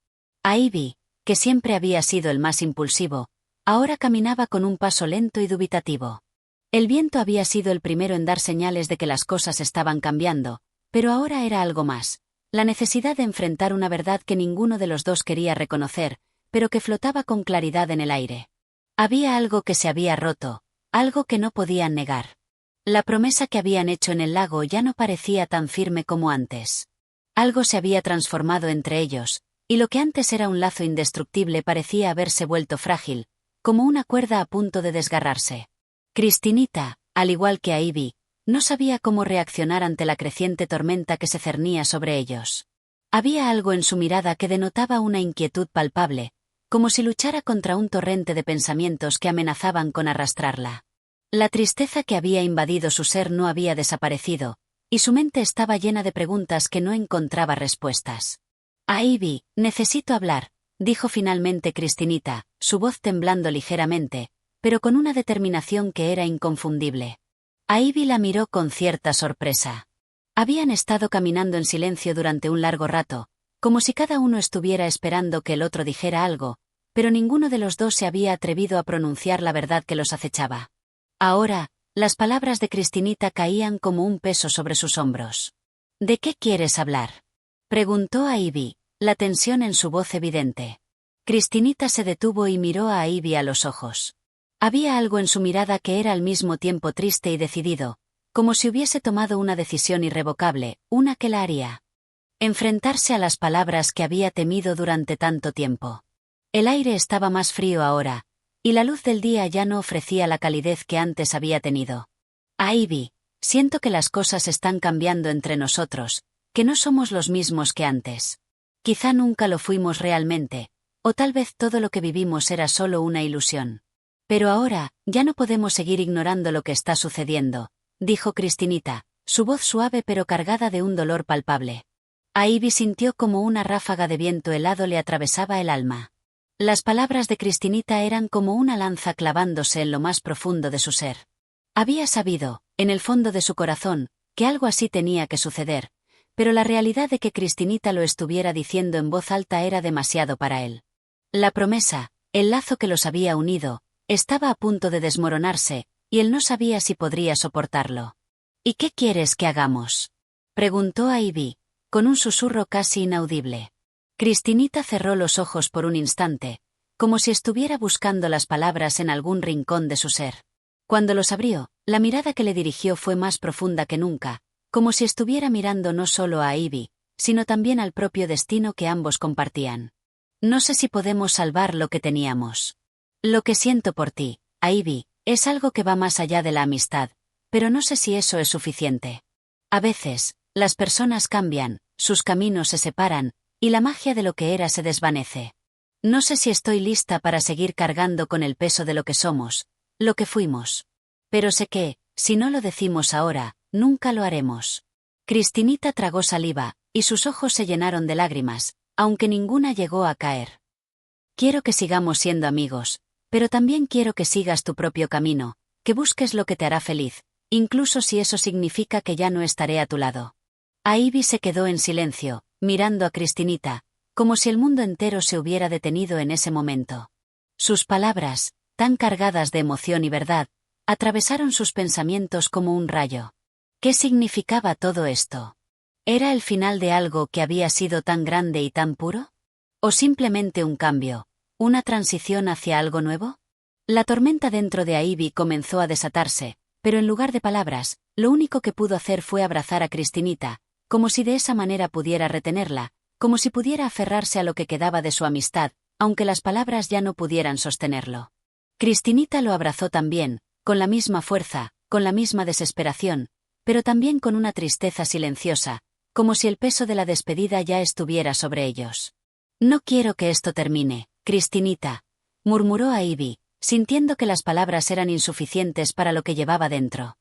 Speaker 1: Ivy, que siempre había sido el más impulsivo, ahora caminaba con un paso lento y dubitativo. El viento había sido el primero en dar señales de que las cosas estaban cambiando, pero ahora era algo más, la necesidad de enfrentar una verdad que ninguno de los dos quería reconocer, pero que flotaba con claridad en el aire. Había algo que se había roto, algo que no podían negar. La promesa que habían hecho en el lago ya no parecía tan firme como antes. Algo se había transformado entre ellos, y lo que antes era un lazo indestructible parecía haberse vuelto frágil, como una cuerda a punto de desgarrarse. Cristinita, al igual que Ivy, no sabía cómo reaccionar ante la creciente tormenta que se cernía sobre ellos. Había algo en su mirada que denotaba una inquietud palpable, como si luchara contra un torrente de pensamientos que amenazaban con arrastrarla. La tristeza que había invadido su ser no había desaparecido, y su mente estaba llena de preguntas que no encontraba respuestas. Ivy, necesito hablar, dijo finalmente Cristinita, su voz temblando ligeramente, pero con una determinación que era inconfundible. Ivy la miró con cierta sorpresa. Habían estado caminando en silencio durante un largo rato, como si cada uno estuviera esperando que el otro dijera algo, pero ninguno de los dos se había atrevido a pronunciar la verdad que los acechaba. Ahora, las palabras de Cristinita caían como un peso sobre sus hombros. ¿De qué quieres hablar?, preguntó a Ivy, la tensión en su voz evidente. Cristinita se detuvo y miró a Ivy a los ojos. Había algo en su mirada que era al mismo tiempo triste y decidido, como si hubiese tomado una decisión irrevocable, una que la haría enfrentarse a las palabras que había temido durante tanto tiempo. El aire estaba más frío ahora, y la luz del día ya no ofrecía la calidez que antes había tenido. Ivy, siento que las cosas están cambiando entre nosotros, que no somos los mismos que antes. Quizá nunca lo fuimos realmente, o tal vez todo lo que vivimos era solo una ilusión. Pero ahora, ya no podemos seguir ignorando lo que está sucediendo, dijo Cristinita, su voz suave pero cargada de un dolor palpable. Ivy sintió como una ráfaga de viento helado le atravesaba el alma. Las palabras de Cristinita eran como una lanza clavándose en lo más profundo de su ser. Había sabido, en el fondo de su corazón, que algo así tenía que suceder, pero la realidad de que Cristinita lo estuviera diciendo en voz alta era demasiado para él. La promesa, el lazo que los había unido, estaba a punto de desmoronarse, y él no sabía si podría soportarlo. ¿Y qué quieres que hagamos?, preguntó a Ivy, con un susurro casi inaudible. Cristinita cerró los ojos por un instante, como si estuviera buscando las palabras en algún rincón de su ser. Cuando los abrió, la mirada que le dirigió fue más profunda que nunca, como si estuviera mirando no solo a Ivy, sino también al propio destino que ambos compartían. No sé si podemos salvar lo que teníamos. Lo que siento por ti, Ivy, es algo que va más allá de la amistad, pero no sé si eso es suficiente. A veces, las personas cambian, sus caminos se separan, y la magia de lo que era se desvanece. No sé si estoy lista para seguir cargando con el peso de lo que somos, lo que fuimos. Pero sé que, si no lo decimos ahora, nunca lo haremos. Cristinita tragó saliva, y sus ojos se llenaron de lágrimas, aunque ninguna llegó a caer. Quiero que sigamos siendo amigos, pero también quiero que sigas tu propio camino, que busques lo que te hará feliz, incluso si eso significa que ya no estaré a tu lado. Ivy se quedó en silencio, mirando a Cristinita, como si el mundo entero se hubiera detenido en ese momento. Sus palabras, tan cargadas de emoción y verdad, atravesaron sus pensamientos como un rayo. ¿Qué significaba todo esto? ¿Era el final de algo que había sido tan grande y tan puro? ¿O simplemente un cambio, una transición hacia algo nuevo? La tormenta dentro de Ivy comenzó a desatarse, pero en lugar de palabras, lo único que pudo hacer fue abrazar a Cristinita, como si de esa manera pudiera retenerla, como si pudiera aferrarse a lo que quedaba de su amistad, aunque las palabras ya no pudieran sostenerlo. Cristinita lo abrazó también, con la misma fuerza, con la misma desesperación, pero también con una tristeza silenciosa, como si el peso de la despedida ya estuviera sobre ellos. «No quiero que esto termine, Cristinita», murmuró Ivy, sintiendo que las palabras eran insuficientes para lo que llevaba dentro.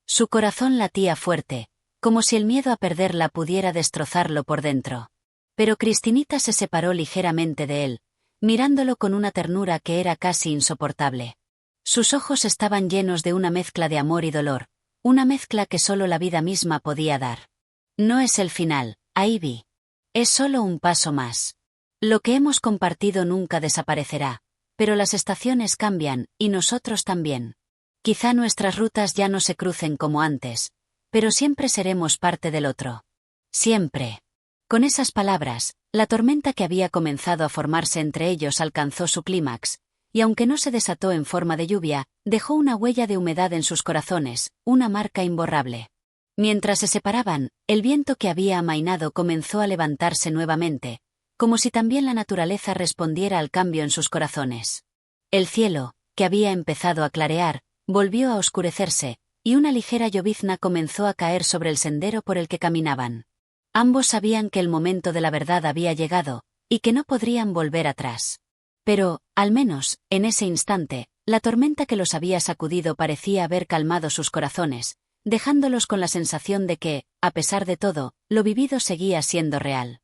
Speaker 1: Su corazón latía fuerte, como si el miedo a perderla pudiera destrozarlo por dentro. Pero Cristinita se separó ligeramente de él, mirándolo con una ternura que era casi insoportable. Sus ojos estaban llenos de una mezcla de amor y dolor, una mezcla que solo la vida misma podía dar. «No es el final, Ivy. Es solo un paso más. Lo que hemos compartido nunca desaparecerá, pero las estaciones cambian, y nosotros también. Quizá nuestras rutas ya no se crucen como antes, pero siempre seremos parte del otro. Siempre». Con esas palabras, la tormenta que había comenzado a formarse entre ellos alcanzó su clímax, y aunque no se desató en forma de lluvia, dejó una huella de humedad en sus corazones, una marca imborrable. Mientras se separaban, el viento que había amainado comenzó a levantarse nuevamente, como si también la naturaleza respondiera al cambio en sus corazones. El cielo, que había empezado a clarear, volvió a oscurecerse, y una ligera llovizna comenzó a caer sobre el sendero por el que caminaban. Ambos sabían que el momento de la verdad había llegado, y que no podrían volver atrás. Pero, al menos, en ese instante, la tormenta que los había sacudido parecía haber calmado sus corazones, dejándolos con la sensación de que, a pesar de todo, lo vivido seguía siendo real.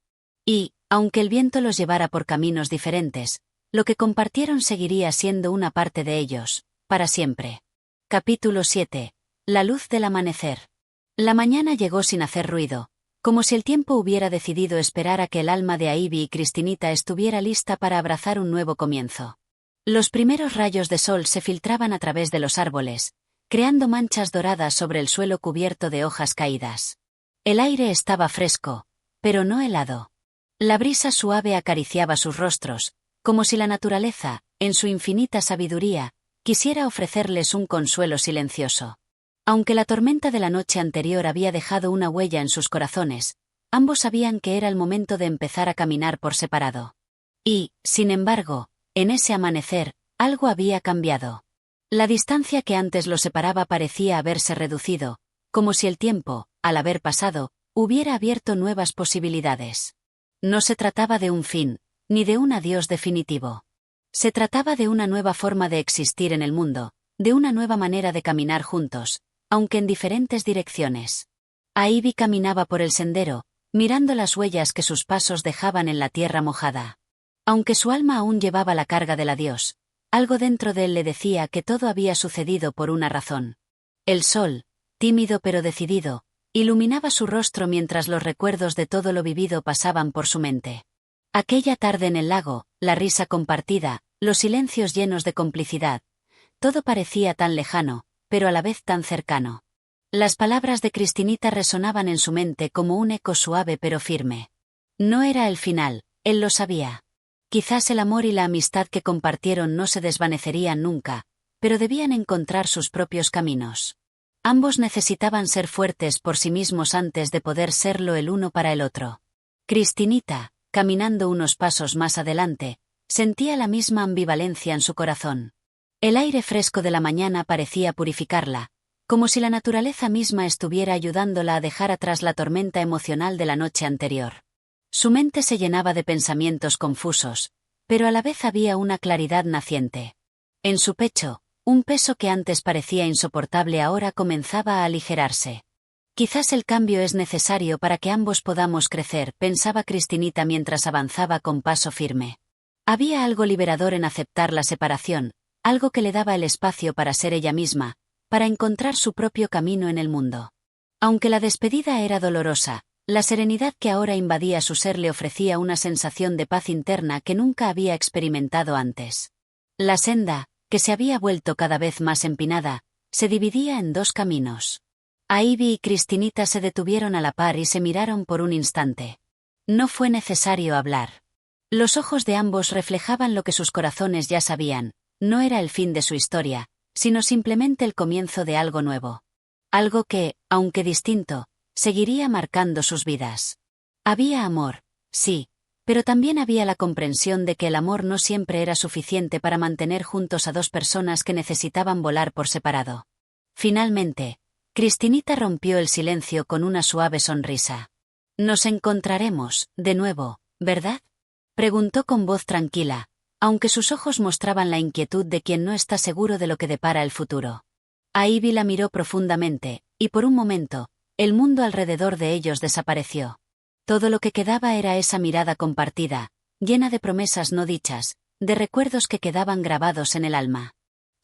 Speaker 1: Y, aunque el viento los llevara por caminos diferentes, lo que compartieron seguiría siendo una parte de ellos, para siempre. Capítulo 7. La luz del amanecer. La mañana llegó sin hacer ruido, como si el tiempo hubiera decidido esperar a que el alma de Ivy y Cristinita estuviera lista para abrazar un nuevo comienzo. Los primeros rayos de sol se filtraban a través de los árboles, creando manchas doradas sobre el suelo cubierto de hojas caídas. El aire estaba fresco, pero no helado. La brisa suave acariciaba sus rostros, como si la naturaleza, en su infinita sabiduría, quisiera ofrecerles un consuelo silencioso. Aunque la tormenta de la noche anterior había dejado una huella en sus corazones, ambos sabían que era el momento de empezar a caminar por separado. Y, sin embargo, en ese amanecer, algo había cambiado. La distancia que antes los separaba parecía haberse reducido, como si el tiempo, al haber pasado, hubiera abierto nuevas posibilidades. No se trataba de un fin, ni de un adiós definitivo. Se trataba de una nueva forma de existir en el mundo, de una nueva manera de caminar juntos, aunque en diferentes direcciones. Ivy caminaba por el sendero, mirando las huellas que sus pasos dejaban en la tierra mojada. Aunque su alma aún llevaba la carga del adiós, algo dentro de él le decía que todo había sucedido por una razón. El sol, tímido pero decidido, iluminaba su rostro mientras los recuerdos de todo lo vivido pasaban por su mente. Aquella tarde en el lago, la risa compartida, los silencios llenos de complicidad, todo parecía tan lejano, pero a la vez tan cercano. Las palabras de Cristinita resonaban en su mente como un eco suave pero firme. No era el final, él lo sabía. Quizás el amor y la amistad que compartieron no se desvanecerían nunca, pero debían encontrar sus propios caminos. Ambos necesitaban ser fuertes por sí mismos antes de poder serlo el uno para el otro. Cristinita, caminando unos pasos más adelante, sentía la misma ambivalencia en su corazón. El aire fresco de la mañana parecía purificarla, como si la naturaleza misma estuviera ayudándola a dejar atrás la tormenta emocional de la noche anterior. Su mente se llenaba de pensamientos confusos, pero a la vez había una claridad naciente. En su pecho, un peso que antes parecía insoportable ahora comenzaba a aligerarse. Quizás el cambio es necesario para que ambos podamos crecer, pensaba Cristinita mientras avanzaba con paso firme. Había algo liberador en aceptar la separación, algo que le daba el espacio para ser ella misma, para encontrar su propio camino en el mundo. Aunque la despedida era dolorosa, La serenidad que ahora invadía su ser le ofrecía una sensación de paz interna que nunca había experimentado antes. La senda, que se había vuelto cada vez más empinada, se dividía en dos caminos. Ivy y Cristinita se detuvieron a la par y se miraron por un instante. No fue necesario hablar. Los ojos de ambos reflejaban lo que sus corazones ya sabían: no era el fin de su historia, sino simplemente el comienzo de algo nuevo. Algo que, aunque distinto, seguiría marcando sus vidas. Había amor, sí, pero también había la comprensión de que el amor no siempre era suficiente para mantener juntos a dos personas que necesitaban volar por separado. Finalmente, Cristinita rompió el silencio con una suave sonrisa. «Nos encontraremos, de nuevo, ¿verdad?», preguntó con voz tranquila, aunque sus ojos mostraban la inquietud de quien no está seguro de lo que depara el futuro. Ivy la miró profundamente, y por un momento, el mundo alrededor de ellos desapareció. Todo lo que quedaba era esa mirada compartida, llena de promesas no dichas, de recuerdos que quedaban grabados en el alma.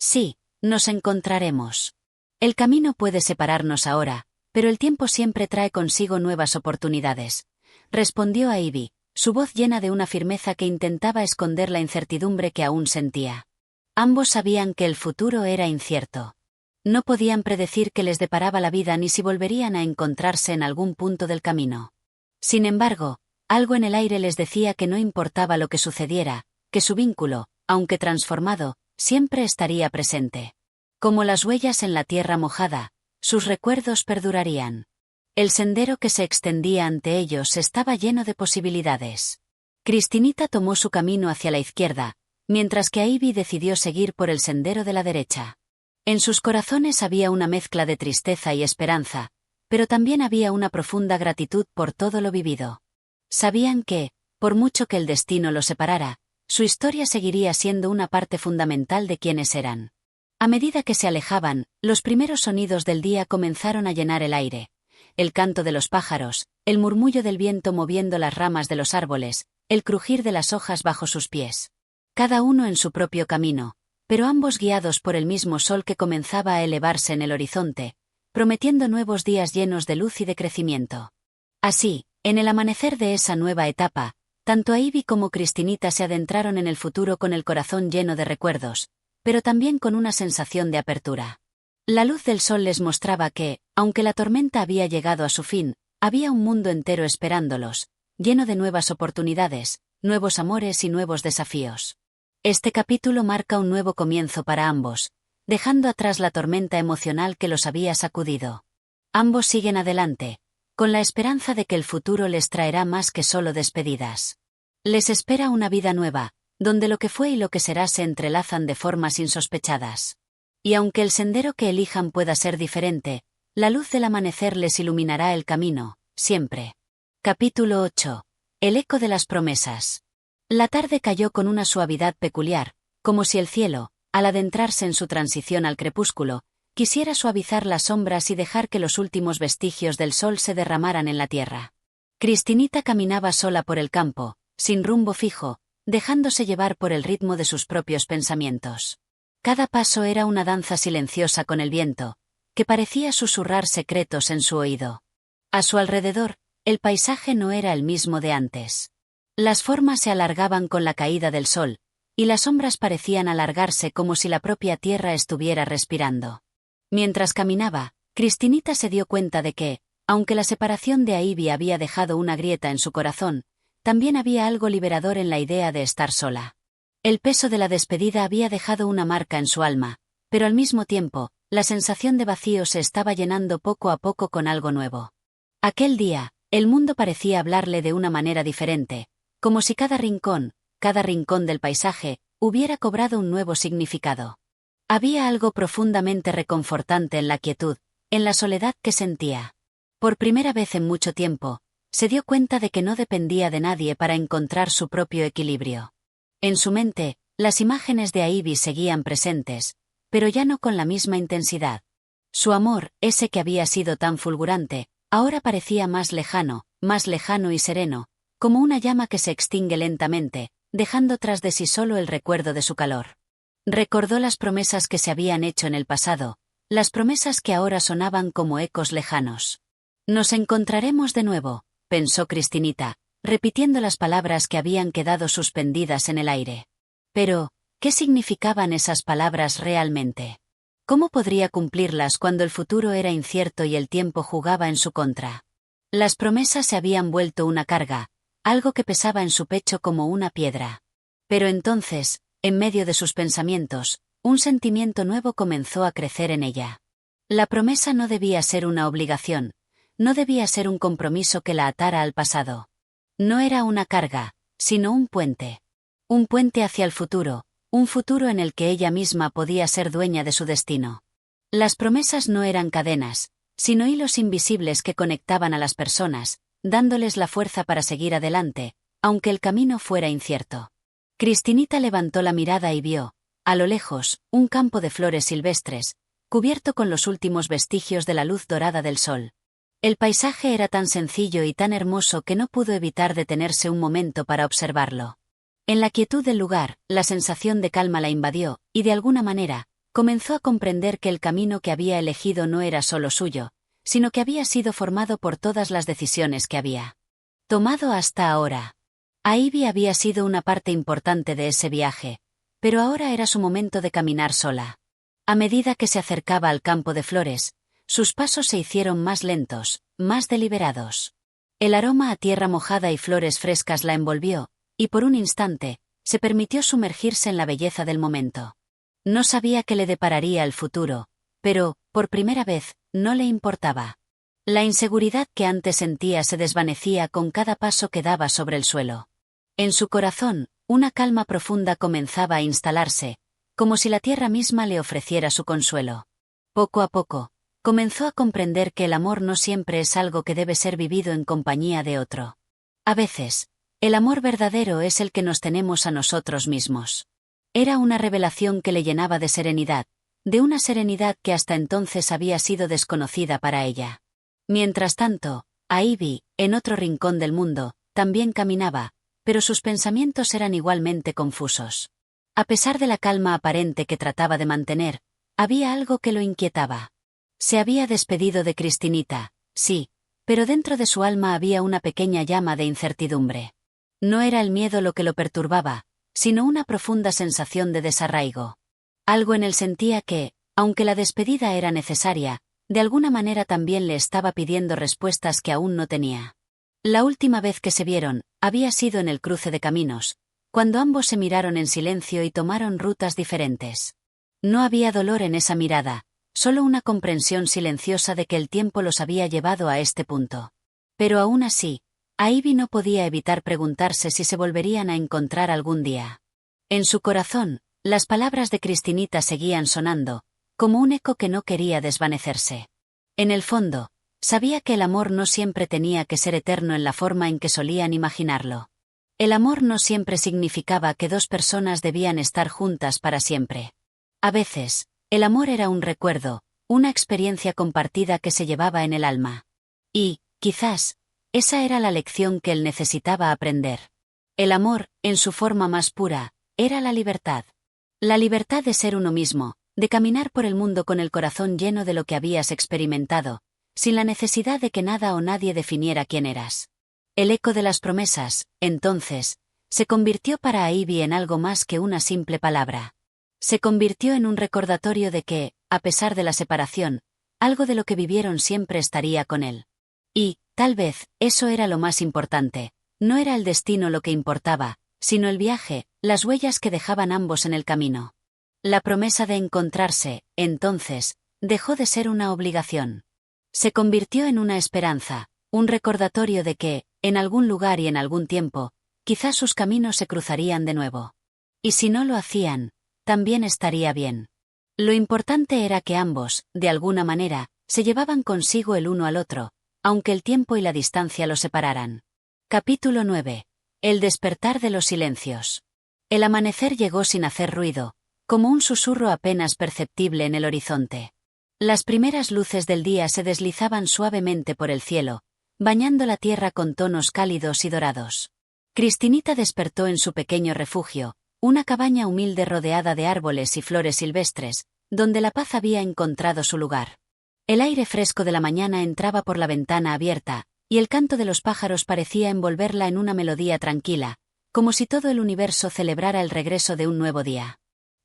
Speaker 1: «Sí, nos encontraremos. El camino puede separarnos ahora, pero el tiempo siempre trae consigo nuevas oportunidades», respondió Ivy, su voz llena de una firmeza que intentaba esconder la incertidumbre que aún sentía. Ambos sabían que el futuro era incierto. No podían predecir qué les deparaba la vida ni si volverían a encontrarse en algún punto del camino. Sin embargo, algo en el aire les decía que no importaba lo que sucediera, que su vínculo, aunque transformado, siempre estaría presente. Como las huellas en la tierra mojada, sus recuerdos perdurarían. El sendero que se extendía ante ellos estaba lleno de posibilidades. Cristinita tomó su camino hacia la izquierda, mientras que Ivy decidió seguir por el sendero de la derecha. En sus corazones había una mezcla de tristeza y esperanza, pero también había una profunda gratitud por todo lo vivido. Sabían que, por mucho que el destino los separara, su historia seguiría siendo una parte fundamental de quienes eran. A medida que se alejaban, los primeros sonidos del día comenzaron a llenar el aire. El canto de los pájaros, el murmullo del viento moviendo las ramas de los árboles, el crujir de las hojas bajo sus pies. Cada uno en su propio camino, pero ambos guiados por el mismo sol que comenzaba a elevarse en el horizonte, prometiendo nuevos días llenos de luz y de crecimiento. Así, en el amanecer de esa nueva etapa, tanto Ivy como Cristinita se adentraron en el futuro con el corazón lleno de recuerdos, pero también con una sensación de apertura. La luz del sol les mostraba que, aunque la tormenta había llegado a su fin, había un mundo entero esperándolos, lleno de nuevas oportunidades, nuevos amores y nuevos desafíos. Este capítulo marca un nuevo comienzo para ambos, dejando atrás la tormenta emocional que los había sacudido. Ambos siguen adelante, con la esperanza de que el futuro les traerá más que solo despedidas. Les espera una vida nueva, donde lo que fue y lo que será se entrelazan de formas insospechadas. Y aunque el sendero que elijan pueda ser diferente, la luz del amanecer les iluminará el camino, siempre. Capítulo 8. El eco de las promesas. La tarde cayó con una suavidad peculiar, como si el cielo, al adentrarse en su transición al crepúsculo, quisiera suavizar las sombras y dejar que los últimos vestigios del sol se derramaran en la tierra. Cristinita caminaba sola por el campo, sin rumbo fijo, dejándose llevar por el ritmo de sus propios pensamientos. Cada paso era una danza silenciosa con el viento, que parecía susurrar secretos en su oído. A su alrededor, el paisaje no era el mismo de antes. Las formas se alargaban con la caída del sol, y las sombras parecían alargarse como si la propia tierra estuviera respirando. Mientras caminaba, Cristinita se dio cuenta de que, aunque la separación de Ivy había dejado una grieta en su corazón, también había algo liberador en la idea de estar sola. El peso de la despedida había dejado una marca en su alma, pero al mismo tiempo, la sensación de vacío se estaba llenando poco a poco con algo nuevo. Aquel día, el mundo parecía hablarle de una manera diferente, como si cada rincón del paisaje, hubiera cobrado un nuevo significado. Había algo profundamente reconfortante en la quietud, en la soledad que sentía. Por primera vez en mucho tiempo, se dio cuenta de que no dependía de nadie para encontrar su propio equilibrio. En su mente, las imágenes de Ivy seguían presentes, pero ya no con la misma intensidad. Su amor, ese que había sido tan fulgurante, ahora parecía más lejano y sereno, como una llama que se extingue lentamente, dejando tras de sí solo el recuerdo de su calor. Recordó las promesas que se habían hecho en el pasado, las promesas que ahora sonaban como ecos lejanos. «Nos encontraremos de nuevo», pensó Cristinita, repitiendo las palabras que habían quedado suspendidas en el aire. Pero, ¿qué significaban esas palabras realmente? ¿Cómo podría cumplirlas cuando el futuro era incierto y el tiempo jugaba en su contra? Las promesas se habían vuelto una carga, algo que pesaba en su pecho como una piedra. Pero entonces, en medio de sus pensamientos, un sentimiento nuevo comenzó a crecer en ella. La promesa no debía ser una obligación, no debía ser un compromiso que la atara al pasado. No era una carga, sino un puente. Un puente hacia el futuro, un futuro en el que ella misma podía ser dueña de su destino. Las promesas no eran cadenas, sino hilos invisibles que conectaban a las personas, dándoles la fuerza para seguir adelante, aunque el camino fuera incierto. Cristinita levantó la mirada y vio, a lo lejos, un campo de flores silvestres, cubierto con los últimos vestigios de la luz dorada del sol. El paisaje era tan sencillo y tan hermoso que no pudo evitar detenerse un momento para observarlo. En la quietud del lugar, la sensación de calma la invadió, y de alguna manera, comenzó a comprender que el camino que había elegido no era solo suyo, sino que había sido formado por todas las decisiones que había tomado hasta ahora. Ivy había sido una parte importante de ese viaje, pero ahora era su momento de caminar sola. A medida que se acercaba al campo de flores, sus pasos se hicieron más lentos, más deliberados. El aroma a tierra mojada y flores frescas la envolvió, y por un instante, se permitió sumergirse en la belleza del momento. No sabía qué le depararía el futuro, pero, por primera vez, no le importaba. La inseguridad que antes sentía se desvanecía con cada paso que daba sobre el suelo. En su corazón, una calma profunda comenzaba a instalarse, como si la tierra misma le ofreciera su consuelo. Poco a poco, comenzó a comprender que el amor no siempre es algo que debe ser vivido en compañía de otro. A veces, el amor verdadero es el que nos tenemos a nosotros mismos. Era una revelación que le llenaba de serenidad, de una serenidad que hasta entonces había sido desconocida para ella. Mientras tanto, Ivy, en otro rincón del mundo, también caminaba, pero sus pensamientos eran igualmente confusos. A pesar de la calma aparente que trataba de mantener, había algo que lo inquietaba. Se había despedido de Cristinita, sí, pero dentro de su alma había una pequeña llama de incertidumbre. No era el miedo lo que lo perturbaba, sino una profunda sensación de desarraigo. Algo en él sentía que, aunque la despedida era necesaria, de alguna manera también le estaba pidiendo respuestas que aún no tenía. La última vez que se vieron, había sido en el cruce de caminos, cuando ambos se miraron en silencio y tomaron rutas diferentes. No había dolor en esa mirada, solo una comprensión silenciosa de que el tiempo los había llevado a este punto. Pero aún así, Ivy no podía evitar preguntarse si se volverían a encontrar algún día. En su corazón, las palabras de Cristinita seguían sonando, como un eco que no quería desvanecerse. En el fondo, sabía que el amor no siempre tenía que ser eterno en la forma en que solían imaginarlo. El amor no siempre significaba que dos personas debían estar juntas para siempre. A veces, el amor era un recuerdo, una experiencia compartida que se llevaba en el alma. Y, quizás, esa era la lección que él necesitaba aprender. El amor, en su forma más pura, era la libertad. La libertad de ser uno mismo, de caminar por el mundo con el corazón lleno de lo que habías experimentado, sin la necesidad de que nada o nadie definiera quién eras. El eco de las promesas, entonces, se convirtió para Ivy en algo más que una simple palabra. Se convirtió en un recordatorio de que, a pesar de la separación, algo de lo que vivieron siempre estaría con él. Y, tal vez, eso era lo más importante. No era el destino lo que importaba, sino el viaje, las huellas que dejaban ambos en el camino. La promesa de encontrarse, entonces, dejó de ser una obligación. Se convirtió en una esperanza, un recordatorio de que, en algún lugar y en algún tiempo, quizás sus caminos se cruzarían de nuevo. Y si no lo hacían, también estaría bien. Lo importante era que ambos, de alguna manera, se llevaban consigo el uno al otro, aunque el tiempo y la distancia los separaran. Capítulo 9. El despertar de los silencios. El amanecer llegó sin hacer ruido, como un susurro apenas perceptible en el horizonte. Las primeras luces del día se deslizaban suavemente por el cielo, bañando la tierra con tonos cálidos y dorados. Cristinita despertó en su pequeño refugio, una cabaña humilde rodeada de árboles y flores silvestres, donde la paz había encontrado su lugar. El aire fresco de la mañana entraba por la ventana abierta, y el canto de los pájaros parecía envolverla en una melodía tranquila, como si todo el universo celebrara el regreso de un nuevo día.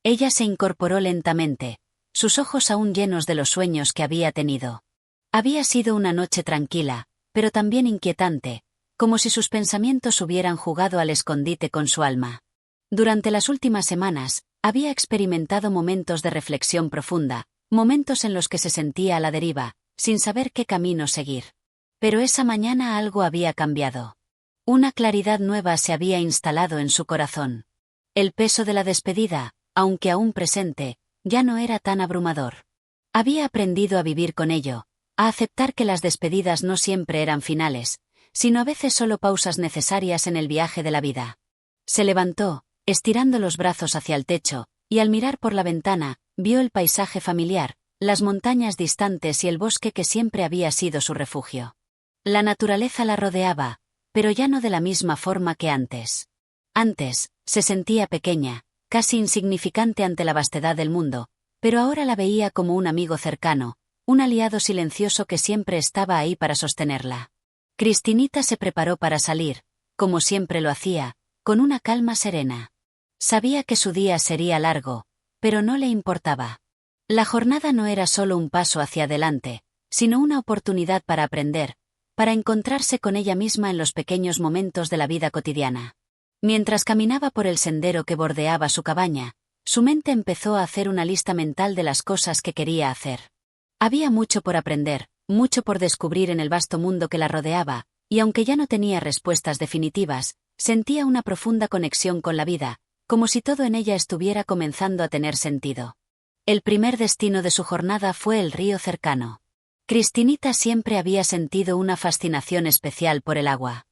Speaker 1: Ella se incorporó lentamente, sus ojos aún llenos de los sueños que había tenido. Había sido una noche tranquila, pero también inquietante, como si sus pensamientos hubieran jugado al escondite con su alma. Durante las últimas semanas, había experimentado momentos de reflexión profunda, momentos en los que se sentía a la deriva, sin saber qué camino seguir. Pero esa mañana algo había cambiado. Una claridad nueva se había instalado en su corazón. El peso de la despedida, aunque aún presente, ya no era tan abrumador. Había aprendido a vivir con ello, a aceptar que las despedidas no siempre eran finales, sino a veces solo pausas necesarias en el viaje de la vida. Se levantó, estirando los brazos hacia el techo, y al mirar por la ventana, vio el paisaje familiar, las montañas distantes y el bosque que siempre había sido su refugio. La naturaleza la rodeaba, pero ya no de la misma forma que antes. Antes, se sentía pequeña, casi insignificante ante la vastedad del mundo, pero ahora la veía como un amigo cercano, un aliado silencioso que siempre estaba ahí para sostenerla. Cristinita se preparó para salir, como siempre lo hacía, con una calma serena. Sabía que su día sería largo, pero no le importaba. La jornada no era solo un paso hacia adelante, sino una oportunidad para aprender, para encontrarse con ella misma en los pequeños momentos de la vida cotidiana. Mientras caminaba por el sendero que bordeaba su cabaña, su mente empezó a hacer una lista mental de las cosas que quería hacer. Había mucho por aprender, mucho por descubrir en el vasto mundo que la rodeaba, y aunque ya no tenía respuestas definitivas, sentía una profunda conexión con la vida, como si todo en ella estuviera comenzando a tener sentido. El primer destino de su jornada fue el río cercano. Cristinita siempre había sentido una fascinación especial por el agua.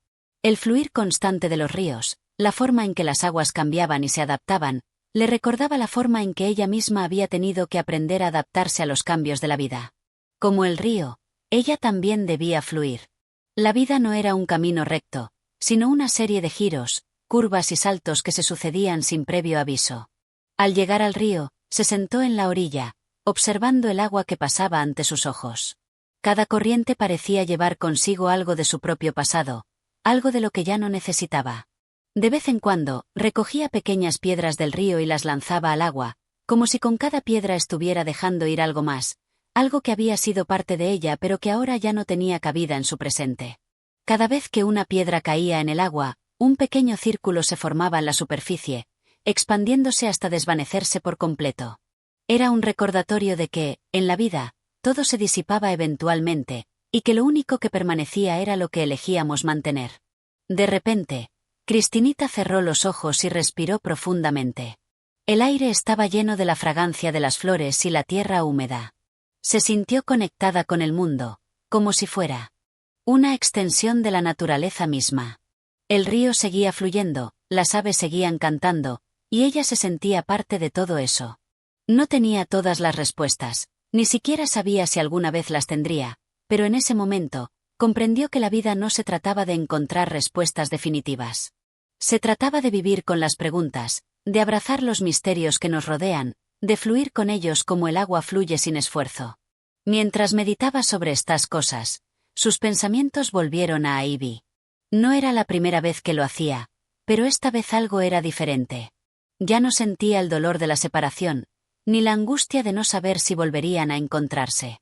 Speaker 1: El fluir constante de los ríos, la forma en que las aguas cambiaban y se adaptaban, le recordaba la forma en que ella misma había tenido que aprender a adaptarse a los cambios de la vida. Como el río, ella también debía fluir. La vida no era un camino recto, sino una serie de giros, curvas y saltos que se sucedían sin previo aviso. Al llegar al río, se sentó en la orilla, observando el agua que pasaba ante sus ojos. Cada corriente parecía llevar consigo algo de su propio pasado, algo de lo que ya no necesitaba. De vez en cuando, recogía pequeñas piedras del río y las lanzaba al agua, como si con cada piedra estuviera dejando ir algo más, algo que había sido parte de ella pero que ahora ya no tenía cabida en su presente. Cada vez que una piedra caía en el agua, un pequeño círculo se formaba en la superficie, expandiéndose hasta desvanecerse por completo. Era un recordatorio de que, en la vida, todo se disipaba eventualmente, y que lo único que permanecía era lo que elegíamos mantener. De repente, Cristinita cerró los ojos y respiró profundamente. El aire estaba lleno de la fragancia de las flores y la tierra húmeda. Se sintió conectada con el mundo, como si fuera una extensión de la naturaleza misma. El río seguía fluyendo, las aves seguían cantando, y ella se sentía parte de todo eso. No tenía todas las respuestas, ni siquiera sabía si alguna vez las tendría, pero en ese momento, comprendió que la vida no se trataba de encontrar respuestas definitivas. Se trataba de vivir con las preguntas, de abrazar los misterios que nos rodean, de fluir con ellos como el agua fluye sin esfuerzo. Mientras meditaba sobre estas cosas, sus pensamientos volvieron a Ivy. No era la primera vez que lo hacía, pero esta vez algo era diferente. Ya no sentía el dolor de la separación, ni la angustia de no saber si volverían a encontrarse.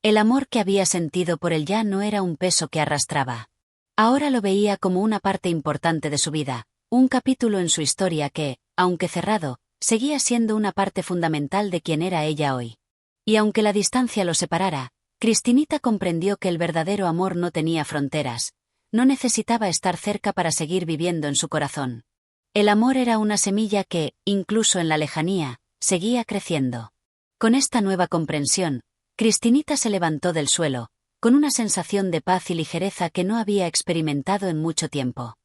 Speaker 1: El amor que había sentido por él ya no era un peso que arrastraba. Ahora lo veía como una parte importante de su vida, un capítulo en su historia que, aunque cerrado, seguía siendo una parte fundamental de quien era ella hoy. Y aunque la distancia lo separara, Cristinita comprendió que el verdadero amor no tenía fronteras, no necesitaba estar cerca para seguir viviendo en su corazón. El amor era una semilla que, incluso en la lejanía, seguía creciendo. Con esta nueva comprensión, Cristinita se levantó del suelo, con una sensación de paz y ligereza que no había experimentado en mucho tiempo.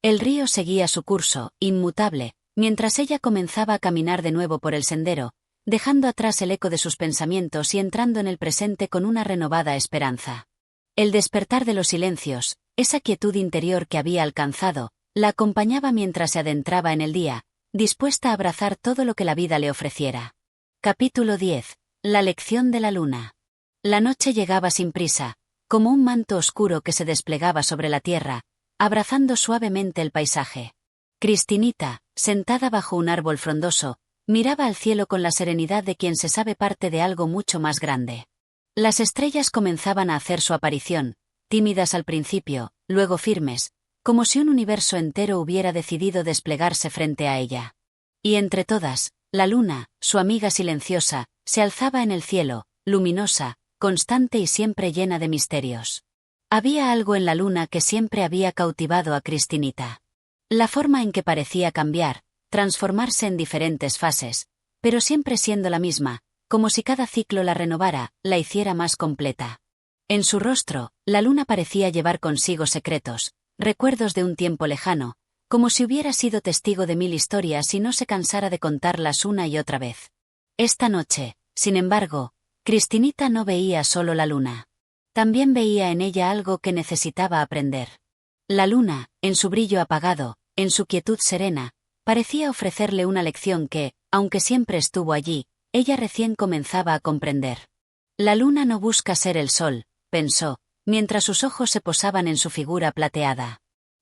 Speaker 1: El río seguía su curso, inmutable, mientras ella comenzaba a caminar de nuevo por el sendero, dejando atrás el eco de sus pensamientos y entrando en el presente con una renovada esperanza. El despertar de los silencios, esa quietud interior que había alcanzado, la acompañaba mientras se adentraba en el día, dispuesta a abrazar todo lo que la vida le ofreciera. Capítulo 10. La lección de la luna. La noche llegaba sin prisa, como un manto oscuro que se desplegaba sobre la tierra, abrazando suavemente el paisaje. Cristinita, sentada bajo un árbol frondoso, miraba al cielo con la serenidad de quien se sabe parte de algo mucho más grande. Las estrellas comenzaban a hacer su aparición, tímidas al principio, luego firmes, como si un universo entero hubiera decidido desplegarse frente a ella. Y entre todas, la luna, su amiga silenciosa, se alzaba en el cielo, luminosa, constante y siempre llena de misterios. Había algo en la luna que siempre había cautivado a Cristinita. La forma en que parecía cambiar, transformarse en diferentes fases, pero siempre siendo la misma, como si cada ciclo la renovara, la hiciera más completa. En su rostro, la luna parecía llevar consigo secretos, recuerdos de un tiempo lejano, como si hubiera sido testigo de 1000 historias y no se cansara de contarlas una y otra vez. Esta noche, sin embargo, Cristinita no veía solo la luna. También veía en ella algo que necesitaba aprender. La luna, en su brillo apagado, en su quietud serena, parecía ofrecerle una lección que, aunque siempre estuvo allí, ella recién comenzaba a comprender. La luna no busca ser el sol, pensó, mientras sus ojos se posaban en su figura plateada.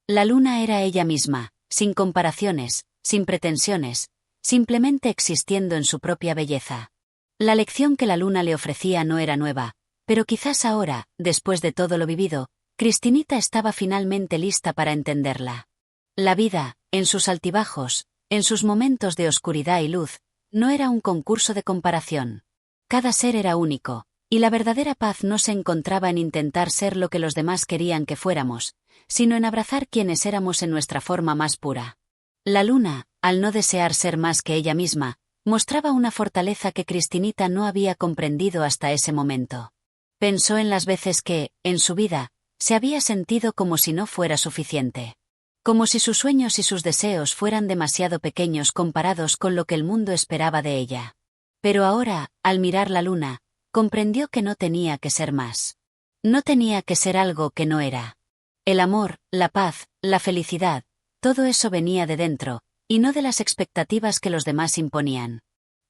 Speaker 1: La luna era ella misma, sin comparaciones, sin pretensiones, simplemente existiendo en su propia belleza. La lección que la luna le ofrecía no era nueva, pero quizás ahora, después de todo lo vivido, Cristinita estaba finalmente lista para entenderla. La vida, en sus altibajos, en sus momentos de oscuridad y luz, no era un concurso de comparación. Cada ser era único, y la verdadera paz no se encontraba en intentar ser lo que los demás querían que fuéramos, sino en abrazar quienes éramos en nuestra forma más pura. La luna, al no desear ser más que ella misma, mostraba una fortaleza que Cristinita no había comprendido hasta ese momento. Pensó en las veces que, en su vida, se había sentido como si no fuera suficiente. Como si sus sueños y sus deseos fueran demasiado pequeños comparados con lo que el mundo esperaba de ella. Pero ahora, al mirar la luna, comprendió que no tenía que ser más. No tenía que ser algo que no era. El amor, la paz, la felicidad, todo eso venía de dentro, y no de las expectativas que los demás imponían.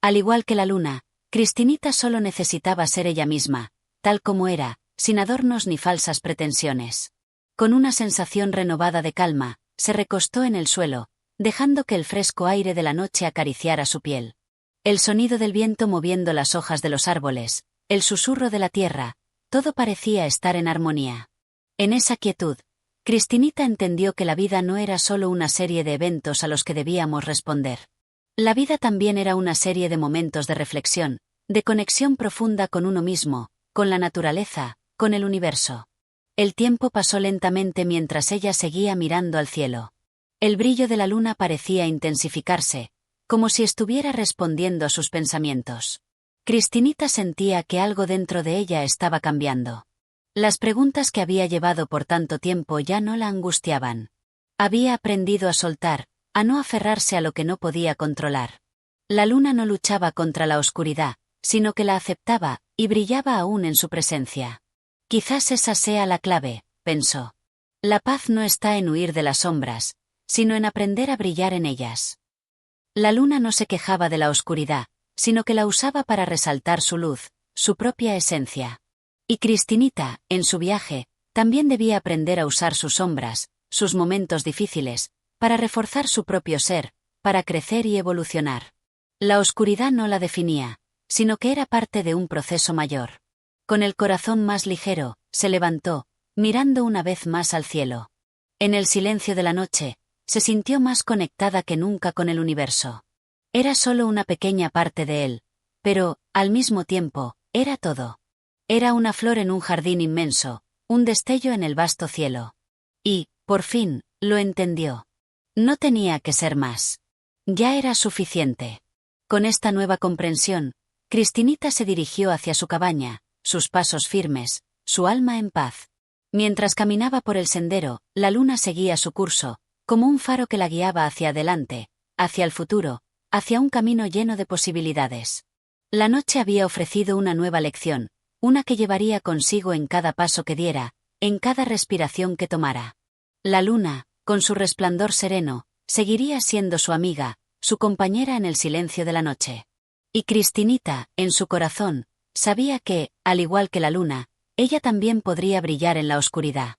Speaker 1: Al igual que la luna, Cristinita solo necesitaba ser ella misma, tal como era, sin adornos ni falsas pretensiones. Con una sensación renovada de calma, se recostó en el suelo, dejando que el fresco aire de la noche acariciara su piel. El sonido del viento moviendo las hojas de los árboles, el susurro de la tierra, todo parecía estar en armonía. En esa quietud, Cristinita entendió que la vida no era solo una serie de eventos a los que debíamos responder. La vida también era una serie de momentos de reflexión, de conexión profunda con uno mismo, con la naturaleza, con el universo. El tiempo pasó lentamente mientras ella seguía mirando al cielo. El brillo de la luna parecía intensificarse, como si estuviera respondiendo a sus pensamientos. Cristinita sentía que algo dentro de ella estaba cambiando. Las preguntas que había llevado por tanto tiempo ya no la angustiaban. Había aprendido a soltar, a no aferrarse a lo que no podía controlar. La luna no luchaba contra la oscuridad, sino que la aceptaba, y brillaba aún en su presencia. Quizás esa sea la clave, pensó. La paz no está en huir de las sombras, sino en aprender a brillar en ellas. La luna no se quejaba de la oscuridad, sino que la usaba para resaltar su luz, su propia esencia. Y Cristinita, en su viaje, también debía aprender a usar sus sombras, sus momentos difíciles, para reforzar su propio ser, para crecer y evolucionar. La oscuridad no la definía, sino que era parte de un proceso mayor. Con el corazón más ligero, se levantó, mirando una vez más al cielo. En el silencio de la noche, se sintió más conectada que nunca con el universo. Era solo una pequeña parte de él, pero, al mismo tiempo, era todo. Era una flor en un jardín inmenso, un destello en el vasto cielo. Y, por fin, lo entendió. No tenía que ser más. Ya era suficiente. Con esta nueva comprensión, Cristinita se dirigió hacia su cabaña, sus pasos firmes, su alma en paz. Mientras caminaba por el sendero, la luna seguía su curso, como un faro que la guiaba hacia adelante, hacia el futuro, hacia un camino lleno de posibilidades. La noche había ofrecido una nueva lección, una que llevaría consigo en cada paso que diera, en cada respiración que tomara. La luna, con su resplandor sereno, seguiría siendo su amiga, su compañera en el silencio de la noche. Y Cristinita, en su corazón, sabía que, al igual que la luna, ella también podría brillar en la oscuridad.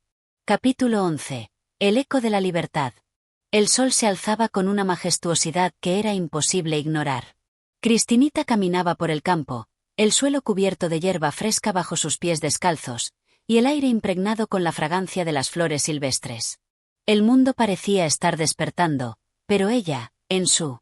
Speaker 1: Capítulo 11. El eco de la libertad. El sol se alzaba con una majestuosidad que era imposible ignorar. Cristinita caminaba por el campo, el suelo cubierto de hierba fresca bajo sus pies descalzos, y el aire impregnado con la fragancia de las flores silvestres. El mundo parecía estar despertando, pero ella, en su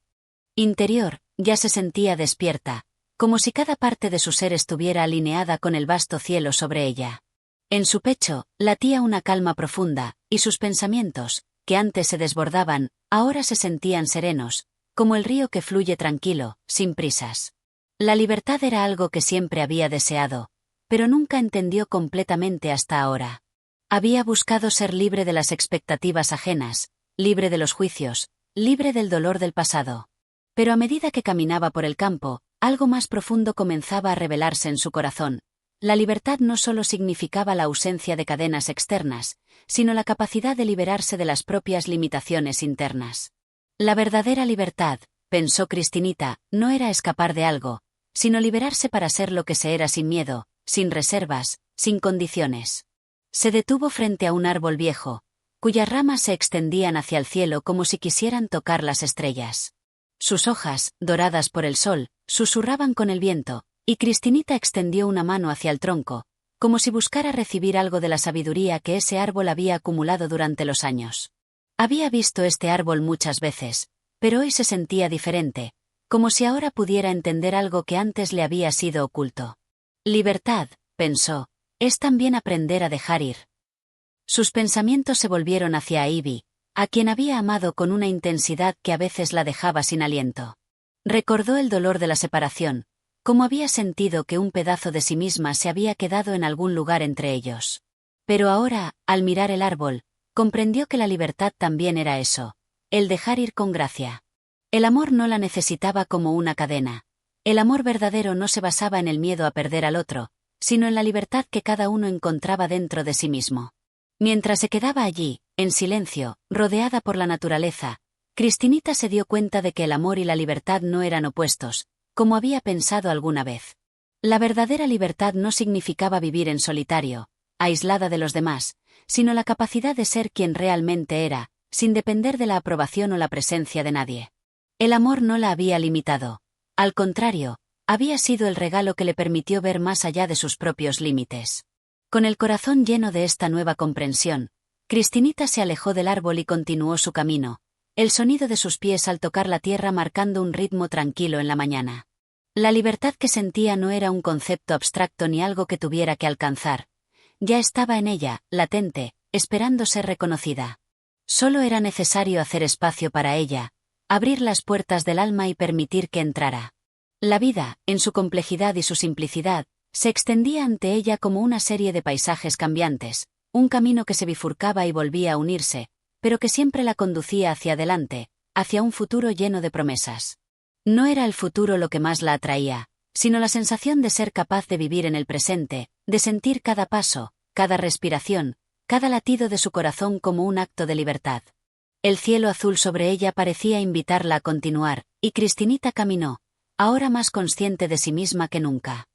Speaker 1: interior, ya se sentía despierta, como si cada parte de su ser estuviera alineada con el vasto cielo sobre ella. En su pecho, latía una calma profunda, y sus pensamientos, que antes se desbordaban, ahora se sentían serenos, como el río que fluye tranquilo, sin prisas. La libertad era algo que siempre había deseado, pero nunca entendió completamente hasta ahora. Había buscado ser libre de las expectativas ajenas, libre de los juicios, libre del dolor del pasado. Pero a medida que caminaba por el campo, algo más profundo comenzaba a revelarse en su corazón. La libertad no solo significaba la ausencia de cadenas externas, sino la capacidad de liberarse de las propias limitaciones internas. La verdadera libertad, pensó Cristinita, no era escapar de algo, sino liberarse para ser lo que se era sin miedo, sin reservas, sin condiciones. Se detuvo frente a un árbol viejo, cuyas ramas se extendían hacia el cielo como si quisieran tocar las estrellas. Sus hojas, doradas por el sol, susurraban con el viento, y Cristinita extendió una mano hacia el tronco, como si buscara recibir algo de la sabiduría que ese árbol había acumulado durante los años. Había visto este árbol muchas veces, pero hoy se sentía diferente, como si ahora pudiera entender algo que antes le había sido oculto. Libertad, pensó, es también aprender a dejar ir. Sus pensamientos se volvieron hacia Ivy, a quien había amado con una intensidad que a veces la dejaba sin aliento. Recordó el dolor de la separación, cómo había sentido que un pedazo de sí misma se había quedado en algún lugar entre ellos. Pero ahora, al mirar el árbol, comprendió que la libertad también era eso, el dejar ir con gracia. El amor no la necesitaba como una cadena. El amor verdadero no se basaba en el miedo a perder al otro, sino en la libertad que cada uno encontraba dentro de sí mismo. Mientras se quedaba allí, en silencio, rodeada por la naturaleza, Cristinita se dio cuenta de que el amor y la libertad no eran opuestos, como había pensado alguna vez. La verdadera libertad no significaba vivir en solitario, aislada de los demás, sino la capacidad de ser quien realmente era, sin depender de la aprobación o la presencia de nadie. El amor no la había limitado. Al contrario, había sido el regalo que le permitió ver más allá de sus propios límites. Con el corazón lleno de esta nueva comprensión, Cristinita se alejó del árbol y continuó su camino, el sonido de sus pies al tocar la tierra marcando un ritmo tranquilo en la mañana. La libertad que sentía no era un concepto abstracto ni algo que tuviera que alcanzar. Ya estaba en ella, latente, esperando ser reconocida. Solo era necesario hacer espacio para ella, abrir las puertas del alma y permitir que entrara. La vida, en su complejidad y su simplicidad, se extendía ante ella como una serie de paisajes cambiantes, un camino que se bifurcaba y volvía a unirse, pero que siempre la conducía hacia adelante, hacia un futuro lleno de promesas. No era el futuro lo que más la atraía, sino la sensación de ser capaz de vivir en el presente, de sentir cada paso, cada respiración, cada latido de su corazón como un acto de libertad. El cielo azul sobre ella parecía invitarla a continuar, y Cristinita caminó, ahora más consciente de sí misma que nunca.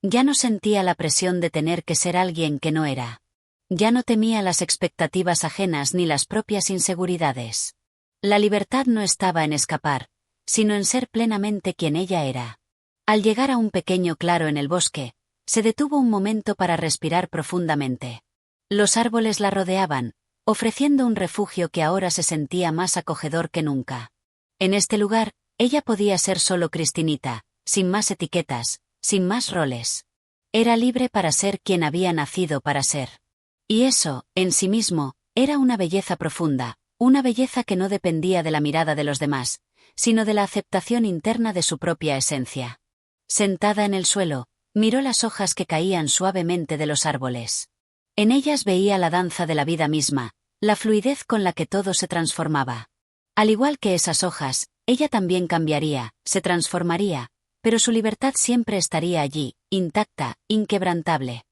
Speaker 1: Ya no sentía la presión de tener que ser alguien que no era. Ya no temía las expectativas ajenas ni las propias inseguridades. La libertad no estaba en escapar, sino en ser plenamente quien ella era. Al llegar a un pequeño claro en el bosque, se detuvo un momento para respirar profundamente. Los árboles la rodeaban, ofreciendo un refugio que ahora se sentía más acogedor que nunca. En este lugar, ella podía ser solo Cristinita, sin más etiquetas, sin más roles. Era libre para ser quien había nacido para ser. Y eso, en sí mismo, era una belleza profunda, una belleza que no dependía de la mirada de los demás, sino de la aceptación interna de su propia esencia. Sentada en el suelo, miró las hojas que caían suavemente de los árboles. En ellas veía la danza de la vida misma, la fluidez con la que todo se transformaba. Al igual que esas hojas, ella también cambiaría, se transformaría, pero su libertad siempre estaría allí, intacta, inquebrantable.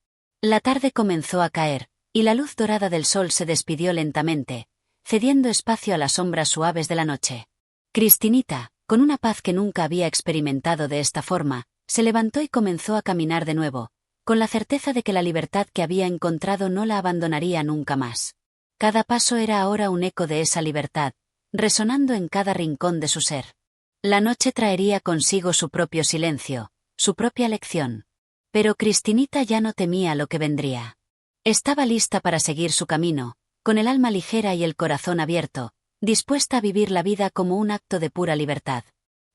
Speaker 1: La tarde comenzó a caer, y la luz dorada del sol se despidió lentamente, cediendo espacio a las sombras suaves de la noche. Cristinita, con una paz que nunca había experimentado de esta forma, se levantó y comenzó a caminar de nuevo, con la certeza de que la libertad que había encontrado no la abandonaría nunca más. Cada paso era ahora un eco de esa libertad, resonando en cada rincón de su ser. La noche traería consigo su propio silencio, su propia lección. Pero Cristinita ya no temía lo que vendría. Estaba lista para seguir su camino, con el alma ligera y el corazón abierto, dispuesta a vivir la vida como un acto de pura libertad.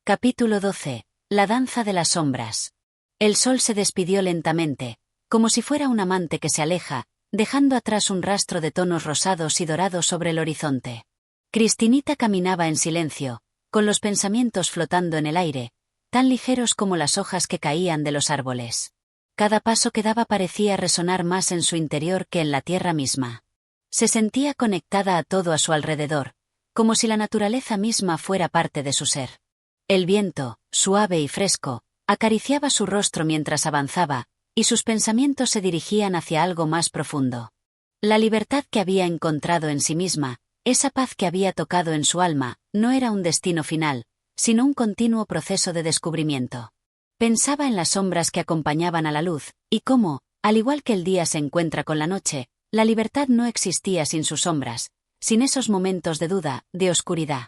Speaker 1: Capítulo 12. La danza de las sombras. El sol se despidió lentamente, como si fuera un amante que se aleja, dejando atrás un rastro de tonos rosados y dorados sobre el horizonte. Cristinita caminaba en silencio, con los pensamientos flotando en el aire, tan ligeros como las hojas que caían de los árboles. Cada paso que daba parecía resonar más en su interior que en la tierra misma. Se sentía conectada a todo a su alrededor, como si la naturaleza misma fuera parte de su ser. El viento, suave y fresco, acariciaba su rostro mientras avanzaba, y sus pensamientos se dirigían hacia algo más profundo. La libertad que había encontrado en sí misma, esa paz que había tocado en su alma, no era un destino final, sino un continuo proceso de descubrimiento. Pensaba en las sombras que acompañaban a la luz, y cómo, al igual que el día se encuentra con la noche, la libertad no existía sin sus sombras, sin esos momentos de duda, de oscuridad.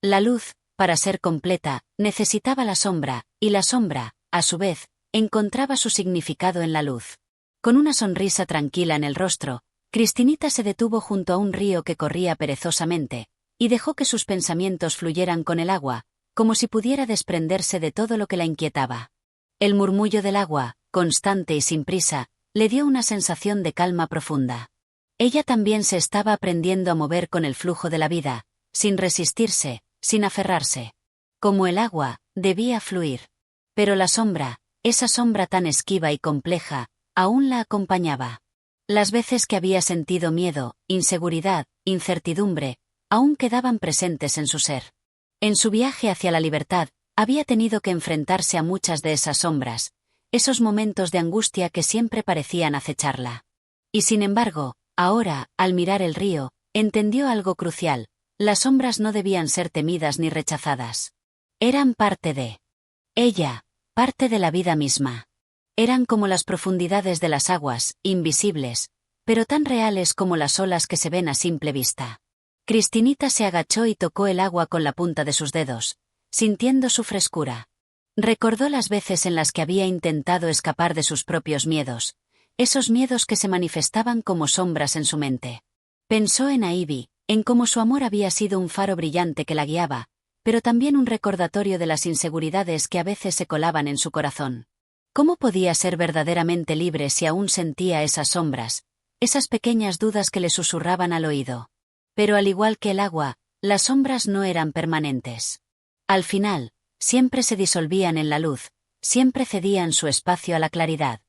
Speaker 1: La luz, para ser completa, necesitaba la sombra, y la sombra, a su vez, encontraba su significado en la luz. Con una sonrisa tranquila en el rostro, Cristinita se detuvo junto a un río que corría perezosamente, y dejó que sus pensamientos fluyeran con el agua, como si pudiera desprenderse de todo lo que la inquietaba. El murmullo del agua, constante y sin prisa, le dio una sensación de calma profunda. Ella también se estaba aprendiendo a mover con el flujo de la vida, sin resistirse, sin aferrarse. Como el agua, debía fluir. Pero la sombra, esa sombra tan esquiva y compleja, aún la acompañaba. Las veces que había sentido miedo, inseguridad, incertidumbre, aún quedaban presentes en su ser. En su viaje hacia la libertad, había tenido que enfrentarse a muchas de esas sombras, esos momentos de angustia que siempre parecían acecharla. Y sin embargo, ahora, al mirar el río, entendió algo crucial: las sombras no debían ser temidas ni rechazadas. Eran parte de ella, parte de la vida misma. Eran como las profundidades de las aguas, invisibles, pero tan reales como las olas que se ven a simple vista. Cristinita se agachó y tocó el agua con la punta de sus dedos, sintiendo su frescura. Recordó las veces en las que había intentado escapar de sus propios miedos, esos miedos que se manifestaban como sombras en su mente. Pensó en Ivy, en cómo su amor había sido un faro brillante que la guiaba, pero también un recordatorio de las inseguridades que a veces se colaban en su corazón. ¿Cómo podía ser verdaderamente libre si aún sentía esas sombras, esas pequeñas dudas que le susurraban al oído? Pero al igual que el agua, las sombras no eran permanentes. Al final, siempre se disolvían en la luz, siempre cedían su espacio a la claridad.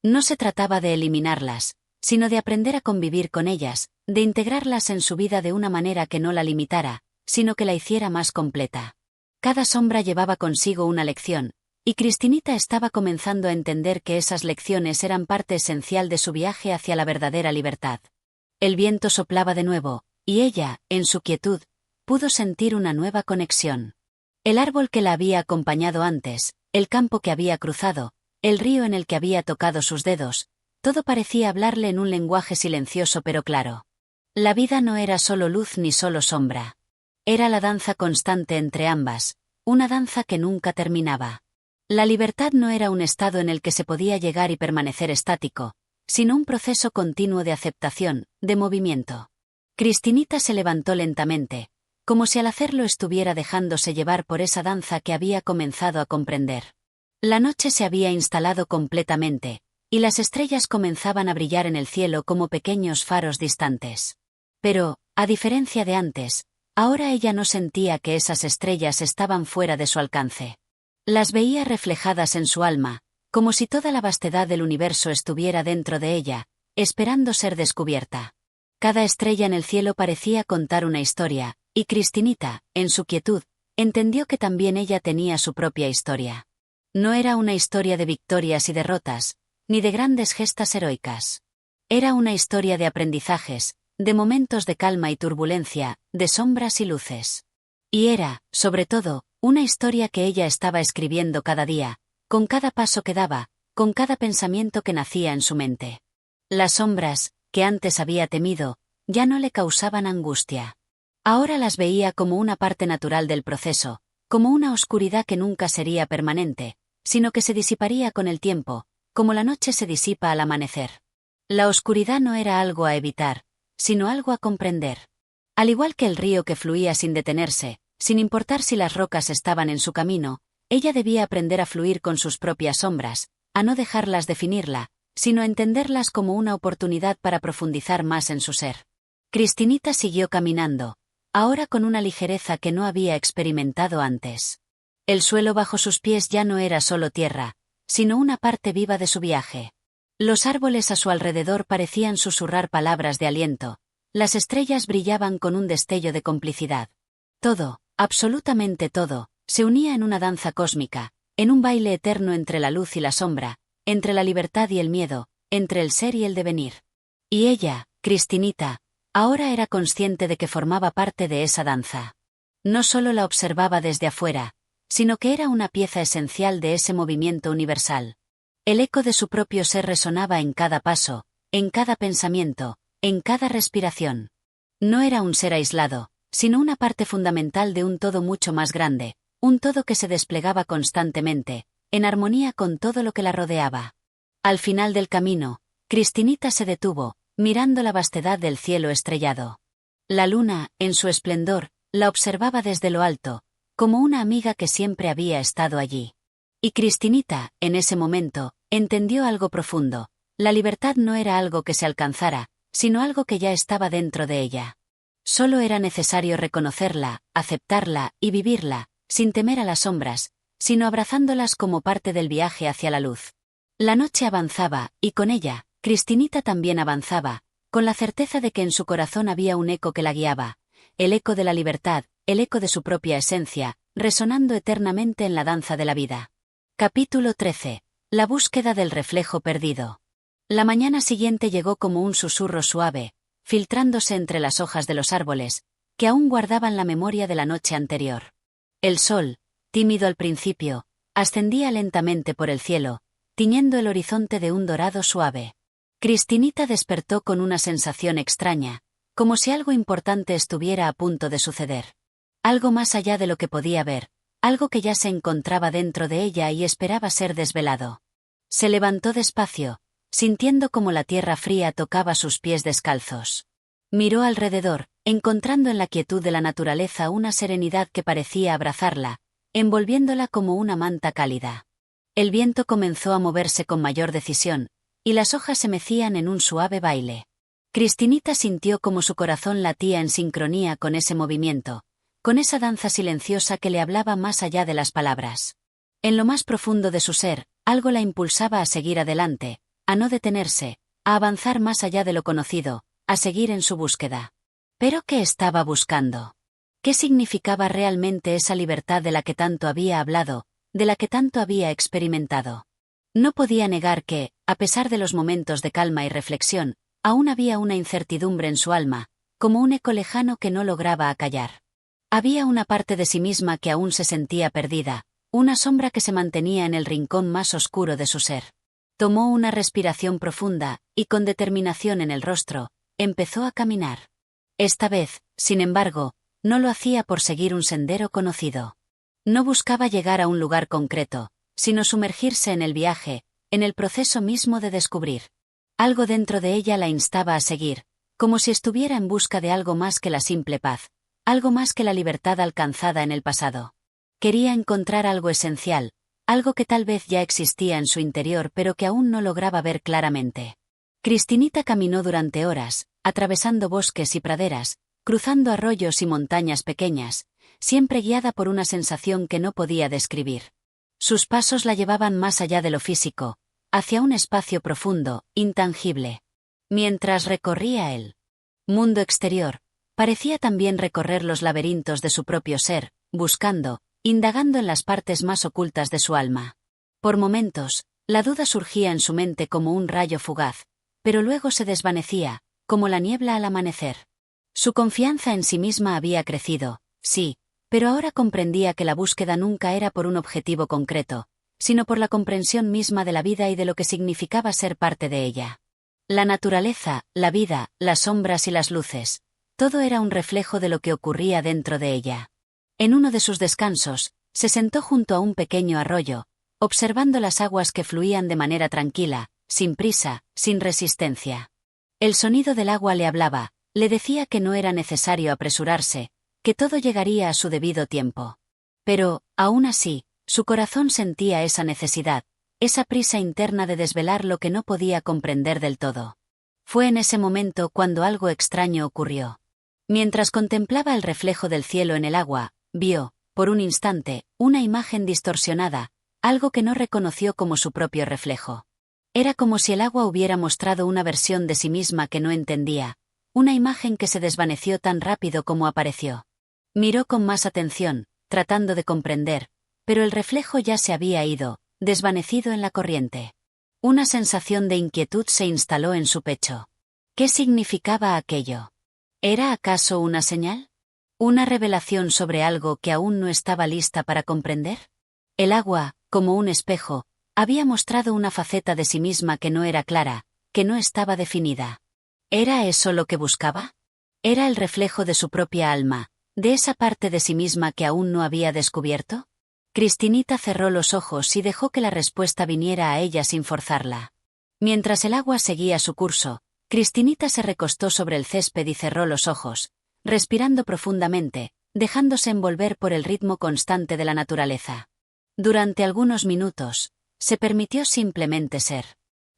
Speaker 1: No se trataba de eliminarlas, sino de aprender a convivir con ellas, de integrarlas en su vida de una manera que no la limitara, sino que la hiciera más completa. Cada sombra llevaba consigo una lección, y Cristinita estaba comenzando a entender que esas lecciones eran parte esencial de su viaje hacia la verdadera libertad. El viento soplaba de nuevo, y ella, en su quietud, pudo sentir una nueva conexión. El árbol que la había acompañado antes, el campo que había cruzado, el río en el que había tocado sus dedos, todo parecía hablarle en un lenguaje silencioso pero claro. La vida no era solo luz ni solo sombra. Era la danza constante entre ambas, una danza que nunca terminaba. La libertad no era un estado en el que se podía llegar y permanecer estático, sino un proceso continuo de aceptación, de movimiento. Cristinita se levantó lentamente, como si al hacerlo estuviera dejándose llevar por esa danza que había comenzado a comprender. La noche se había instalado completamente, y las estrellas comenzaban a brillar en el cielo como pequeños faros distantes. Pero, a diferencia de antes, ahora ella no sentía que esas estrellas estaban fuera de su alcance. Las veía reflejadas en su alma, como si toda la vastedad del universo estuviera dentro de ella, esperando ser descubierta. Cada estrella en el cielo parecía contar una historia, y Cristinita, en su quietud, entendió que también ella tenía su propia historia. No era una historia de victorias y derrotas, ni de grandes gestas heroicas. Era una historia de aprendizajes, de momentos de calma y turbulencia, de sombras y luces. Y era, sobre todo, una historia que ella estaba escribiendo cada día, con cada paso que daba, con cada pensamiento que nacía en su mente. Las sombras, que antes había temido, ya no le causaban angustia. Ahora las veía como una parte natural del proceso, como una oscuridad que nunca sería permanente, sino que se disiparía con el tiempo, como la noche se disipa al amanecer. La oscuridad no era algo a evitar, sino algo a comprender. Al igual que el río que fluía sin detenerse, sin importar si las rocas estaban en su camino, ella debía aprender a fluir con sus propias sombras, a no dejarlas definirla, sino a entenderlas como una oportunidad para profundizar más en su ser. Cristinita siguió caminando, ahora con una ligereza que no había experimentado antes. El suelo bajo sus pies ya no era solo tierra, sino una parte viva de su viaje. Los árboles a su alrededor parecían susurrar palabras de aliento, las estrellas brillaban con un destello de complicidad. Todo, absolutamente todo, se unía en una danza cósmica, en un baile eterno entre la luz y la sombra, entre la libertad y el miedo, entre el ser y el devenir. Y ella, Cristinita, ahora era consciente de que formaba parte de esa danza. No solo la observaba desde afuera, sino que era una pieza esencial de ese movimiento universal. El eco de su propio ser resonaba en cada paso, en cada pensamiento, en cada respiración. No era un ser aislado, sino una parte fundamental de un todo mucho más grande, un todo que se desplegaba constantemente, en armonía con todo lo que la rodeaba. Al final del camino, Cristinita se detuvo, mirando la vastedad del cielo estrellado. La luna, en su esplendor, la observaba desde lo alto, como una amiga que siempre había estado allí. Y Cristinita, en ese momento, entendió algo profundo: la libertad no era algo que se alcanzara, sino algo que ya estaba dentro de ella. Solo era necesario reconocerla, aceptarla y vivirla, sin temer a las sombras, sino abrazándolas como parte del viaje hacia la luz. La noche avanzaba, y con ella, Cristinita también avanzaba, con la certeza de que en su corazón había un eco que la guiaba, el eco de la libertad, el eco de su propia esencia, resonando eternamente en la danza de la vida. Capítulo 13. La búsqueda del reflejo perdido. La mañana siguiente llegó como un susurro suave, filtrándose entre las hojas de los árboles, que aún guardaban la memoria de la noche anterior. El sol, tímido al principio, ascendía lentamente por el cielo, tiñendo el horizonte de un dorado suave. Cristinita despertó con una sensación extraña, como si algo importante estuviera a punto de suceder. Algo más allá de lo que podía ver, algo que ya se encontraba dentro de ella y esperaba ser desvelado. Se levantó despacio, sintiendo como la tierra fría tocaba sus pies descalzos. Miró alrededor, encontrando en la quietud de la naturaleza una serenidad que parecía abrazarla, envolviéndola como una manta cálida. El viento comenzó a moverse con mayor decisión, y las hojas se mecían en un suave baile. Cristinita sintió como su corazón latía en sincronía con ese movimiento, con esa danza silenciosa que le hablaba más allá de las palabras. En lo más profundo de su ser, algo la impulsaba a seguir adelante, a no detenerse, a avanzar más allá de lo conocido, a seguir en su búsqueda. ¿Pero qué estaba buscando? ¿Qué significaba realmente esa libertad de la que tanto había hablado, de la que tanto había experimentado? No podía negar que, a pesar de los momentos de calma y reflexión, aún había una incertidumbre en su alma, como un eco lejano que no lograba acallar. Había una parte de sí misma que aún se sentía perdida, una sombra que se mantenía en el rincón más oscuro de su ser. Tomó una respiración profunda, y con determinación en el rostro, empezó a caminar. Esta vez, sin embargo, no lo hacía por seguir un sendero conocido. No buscaba llegar a un lugar concreto, sino sumergirse en el viaje, en el proceso mismo de descubrir. Algo dentro de ella la instaba a seguir, como si estuviera en busca de algo más que la simple paz, algo más que la libertad alcanzada en el pasado. Quería encontrar algo esencial, algo que tal vez ya existía en su interior pero que aún no lograba ver claramente. Cristinita caminó durante horas, atravesando bosques y praderas, cruzando arroyos y montañas pequeñas, siempre guiada por una sensación que no podía describir. Sus pasos la llevaban más allá de lo físico, hacia un espacio profundo, intangible. Mientras recorría el mundo exterior, parecía también recorrer los laberintos de su propio ser, buscando, indagando en las partes más ocultas de su alma. Por momentos, la duda surgía en su mente como un rayo fugaz, pero luego se desvanecía, como la niebla al amanecer. Su confianza en sí misma había crecido, sí, pero ahora comprendía que la búsqueda nunca era por un objetivo concreto, sino por la comprensión misma de la vida y de lo que significaba ser parte de ella. La naturaleza, la vida, las sombras y las luces, todo era un reflejo de lo que ocurría dentro de ella. En uno de sus descansos, se sentó junto a un pequeño arroyo, observando las aguas que fluían de manera tranquila, sin prisa, sin resistencia. El sonido del agua le hablaba, le decía que no era necesario apresurarse, que todo llegaría a su debido tiempo. Pero, aún así, su corazón sentía esa necesidad, esa prisa interna de desvelar lo que no podía comprender del todo. Fue en ese momento cuando algo extraño ocurrió. Mientras contemplaba el reflejo del cielo en el agua, vio, por un instante, una imagen distorsionada, algo que no reconoció como su propio reflejo. Era como si el agua hubiera mostrado una versión de sí misma que no entendía, una imagen que se desvaneció tan rápido como apareció. Miró con más atención, tratando de comprender, pero el reflejo ya se había ido, desvanecido en la corriente. Una sensación de inquietud se instaló en su pecho. ¿Qué significaba aquello? ¿Era acaso una señal? ¿Una revelación sobre algo que aún no estaba lista para comprender? El agua, como un espejo, había mostrado una faceta de sí misma que no era clara, que no estaba definida. ¿Era eso lo que buscaba? ¿Era el reflejo de su propia alma, de esa parte de sí misma que aún no había descubierto? Cristinita cerró los ojos y dejó que la respuesta viniera a ella sin forzarla. Mientras el agua seguía su curso, Cristinita se recostó sobre el césped y cerró los ojos, respirando profundamente, dejándose envolver por el ritmo constante de la naturaleza. Durante algunos minutos, se permitió simplemente ser.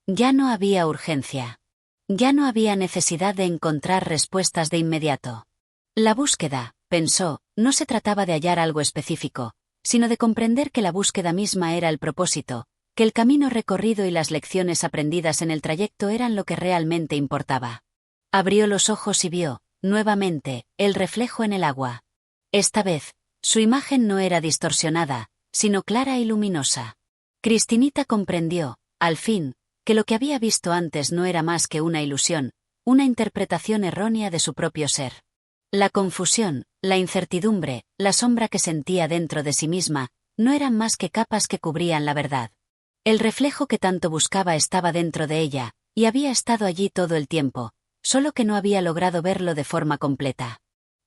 Speaker 1: Ya no había urgencia. Ya no había necesidad de encontrar respuestas de inmediato. La búsqueda, pensó, no se trataba de hallar algo específico, sino de comprender que la búsqueda misma era el propósito, que el camino recorrido y las lecciones aprendidas en el trayecto eran lo que realmente importaba. Abrió los ojos y vio, nuevamente, el reflejo en el agua. Esta vez, su imagen no era distorsionada, sino clara y luminosa. Cristinita comprendió, al fin, que lo que había visto antes no era más que una ilusión, una interpretación errónea de su propio ser. La confusión, la incertidumbre, la sombra que sentía dentro de sí misma, no eran más que capas que cubrían la verdad. El reflejo que tanto buscaba estaba dentro de ella, y había estado allí todo el tiempo, solo que no había logrado verlo de forma completa.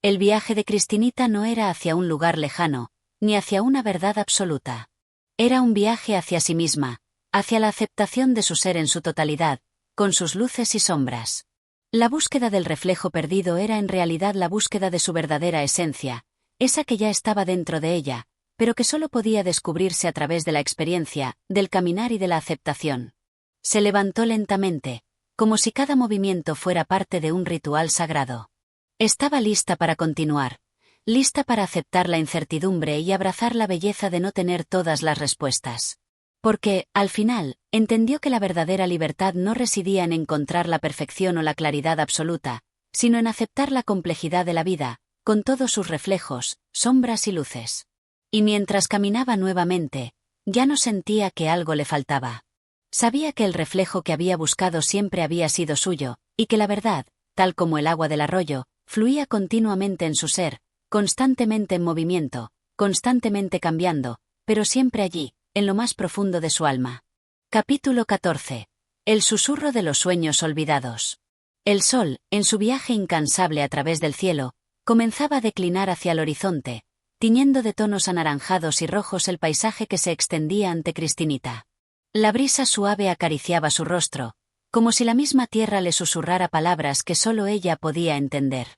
Speaker 1: El viaje de Cristinita no era hacia un lugar lejano, ni hacia una verdad absoluta. Era un viaje hacia sí misma, hacia la aceptación de su ser en su totalidad, con sus luces y sombras. La búsqueda del reflejo perdido era en realidad la búsqueda de su verdadera esencia, esa que ya estaba dentro de ella, pero que solo podía descubrirse a través de la experiencia, del caminar y de la aceptación. Se levantó lentamente, como si cada movimiento fuera parte de un ritual sagrado. Estaba lista para continuar, lista para aceptar la incertidumbre y abrazar la belleza de no tener todas las respuestas. Porque, al final, entendió que la verdadera libertad no residía en encontrar la perfección o la claridad absoluta, sino en aceptar la complejidad de la vida, con todos sus reflejos, sombras y luces. Y mientras caminaba nuevamente, ya no sentía que algo le faltaba. Sabía que el reflejo que había buscado siempre había sido suyo, y que la verdad, tal como el agua del arroyo, fluía continuamente en su ser, constantemente en movimiento, constantemente cambiando, pero siempre allí, en lo más profundo de su alma. Capítulo 14. El susurro de los sueños olvidados. El sol, en su viaje incansable a través del cielo, comenzaba a declinar hacia el horizonte, tiñendo de tonos anaranjados y rojos el paisaje que se extendía ante Cristinita. La brisa suave acariciaba su rostro, como si la misma tierra le susurrara palabras que solo ella podía entender.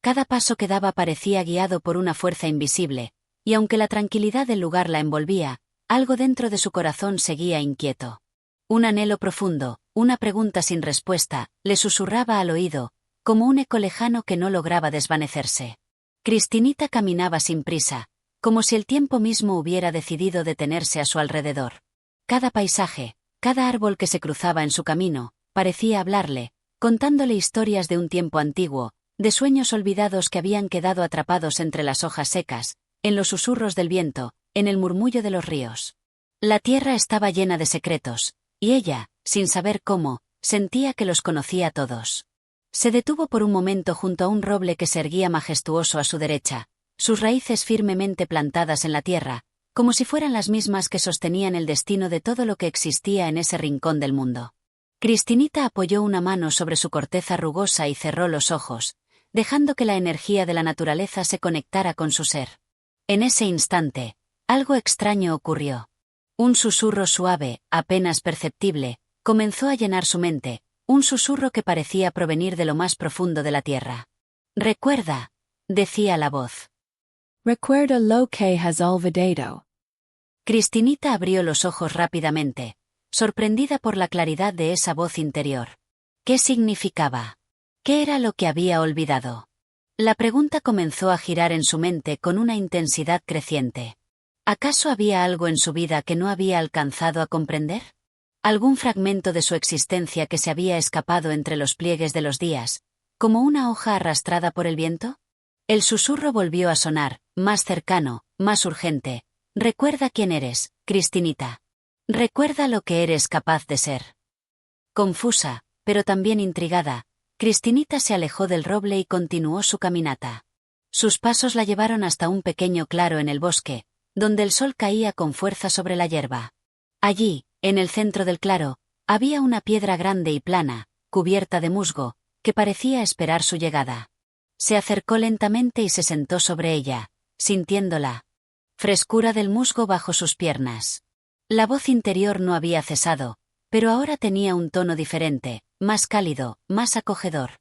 Speaker 1: Cada paso que daba parecía guiado por una fuerza invisible, y aunque la tranquilidad del lugar la envolvía, algo dentro de su corazón seguía inquieto. Un anhelo profundo, una pregunta sin respuesta, le susurraba al oído, como un eco lejano que no lograba desvanecerse. Cristinita caminaba sin prisa, como si el tiempo mismo hubiera decidido detenerse a su alrededor. Cada paisaje, cada árbol que se cruzaba en su camino, parecía hablarle, contándole historias de un tiempo antiguo, de sueños olvidados que habían quedado atrapados entre las hojas secas, en los susurros del viento, en el murmullo de los ríos. La tierra estaba llena de secretos, y ella, sin saber cómo, sentía que los conocía todos. Se detuvo por un momento junto a un roble que se erguía majestuoso a su derecha, sus raíces firmemente plantadas en la tierra, como si fueran las mismas que sostenían el destino de todo lo que existía en ese rincón del mundo. Cristinita apoyó una mano sobre su corteza rugosa y cerró los ojos, dejando que la energía de la naturaleza se conectara con su ser. En ese instante, algo extraño ocurrió. Un susurro suave, apenas perceptible, comenzó a llenar su mente, un susurro que parecía provenir de lo más profundo de la tierra. «Recuerda», decía la voz.
Speaker 2: Recuerda lo que has olvidado.
Speaker 1: Cristinita abrió los ojos rápidamente, sorprendida por la claridad de esa voz interior. ¿Qué significaba? ¿Qué era lo que había olvidado? La pregunta comenzó a girar en su mente con una intensidad creciente. ¿Acaso había algo en su vida que no había alcanzado a comprender? ¿Algún fragmento de su existencia que se había escapado entre los pliegues de los días, como una hoja arrastrada por el viento? El susurro volvió a sonar, más cercano, más urgente. Recuerda quién eres, Cristinita. Recuerda lo que eres capaz de ser. Confusa, pero también intrigada, Cristinita se alejó del roble y continuó su caminata. Sus pasos la llevaron hasta un pequeño claro en el bosque, donde el sol caía con fuerza sobre la hierba. Allí, en el centro del claro, había una piedra grande y plana, cubierta de musgo, que parecía esperar su llegada. Se acercó lentamente y se sentó sobre ella, sintiendo la frescura del musgo bajo sus piernas. La voz interior no había cesado, pero ahora tenía un tono diferente, más cálido, más acogedor.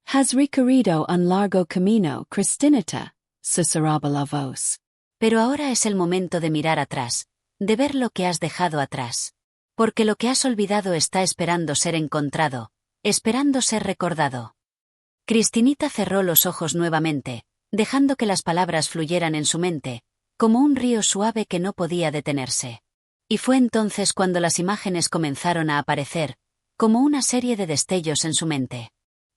Speaker 2: Has recorrido un largo camino, Cristinita, susurraba la voz.
Speaker 1: Pero ahora es el momento de mirar atrás, de ver lo que has dejado atrás. Porque lo que has olvidado está esperando ser encontrado, esperando ser recordado. Cristinita cerró los ojos nuevamente, dejando que las palabras fluyeran en su mente, como un río suave que no podía detenerse. Y fue entonces cuando las imágenes comenzaron a aparecer, como una serie de destellos en su mente.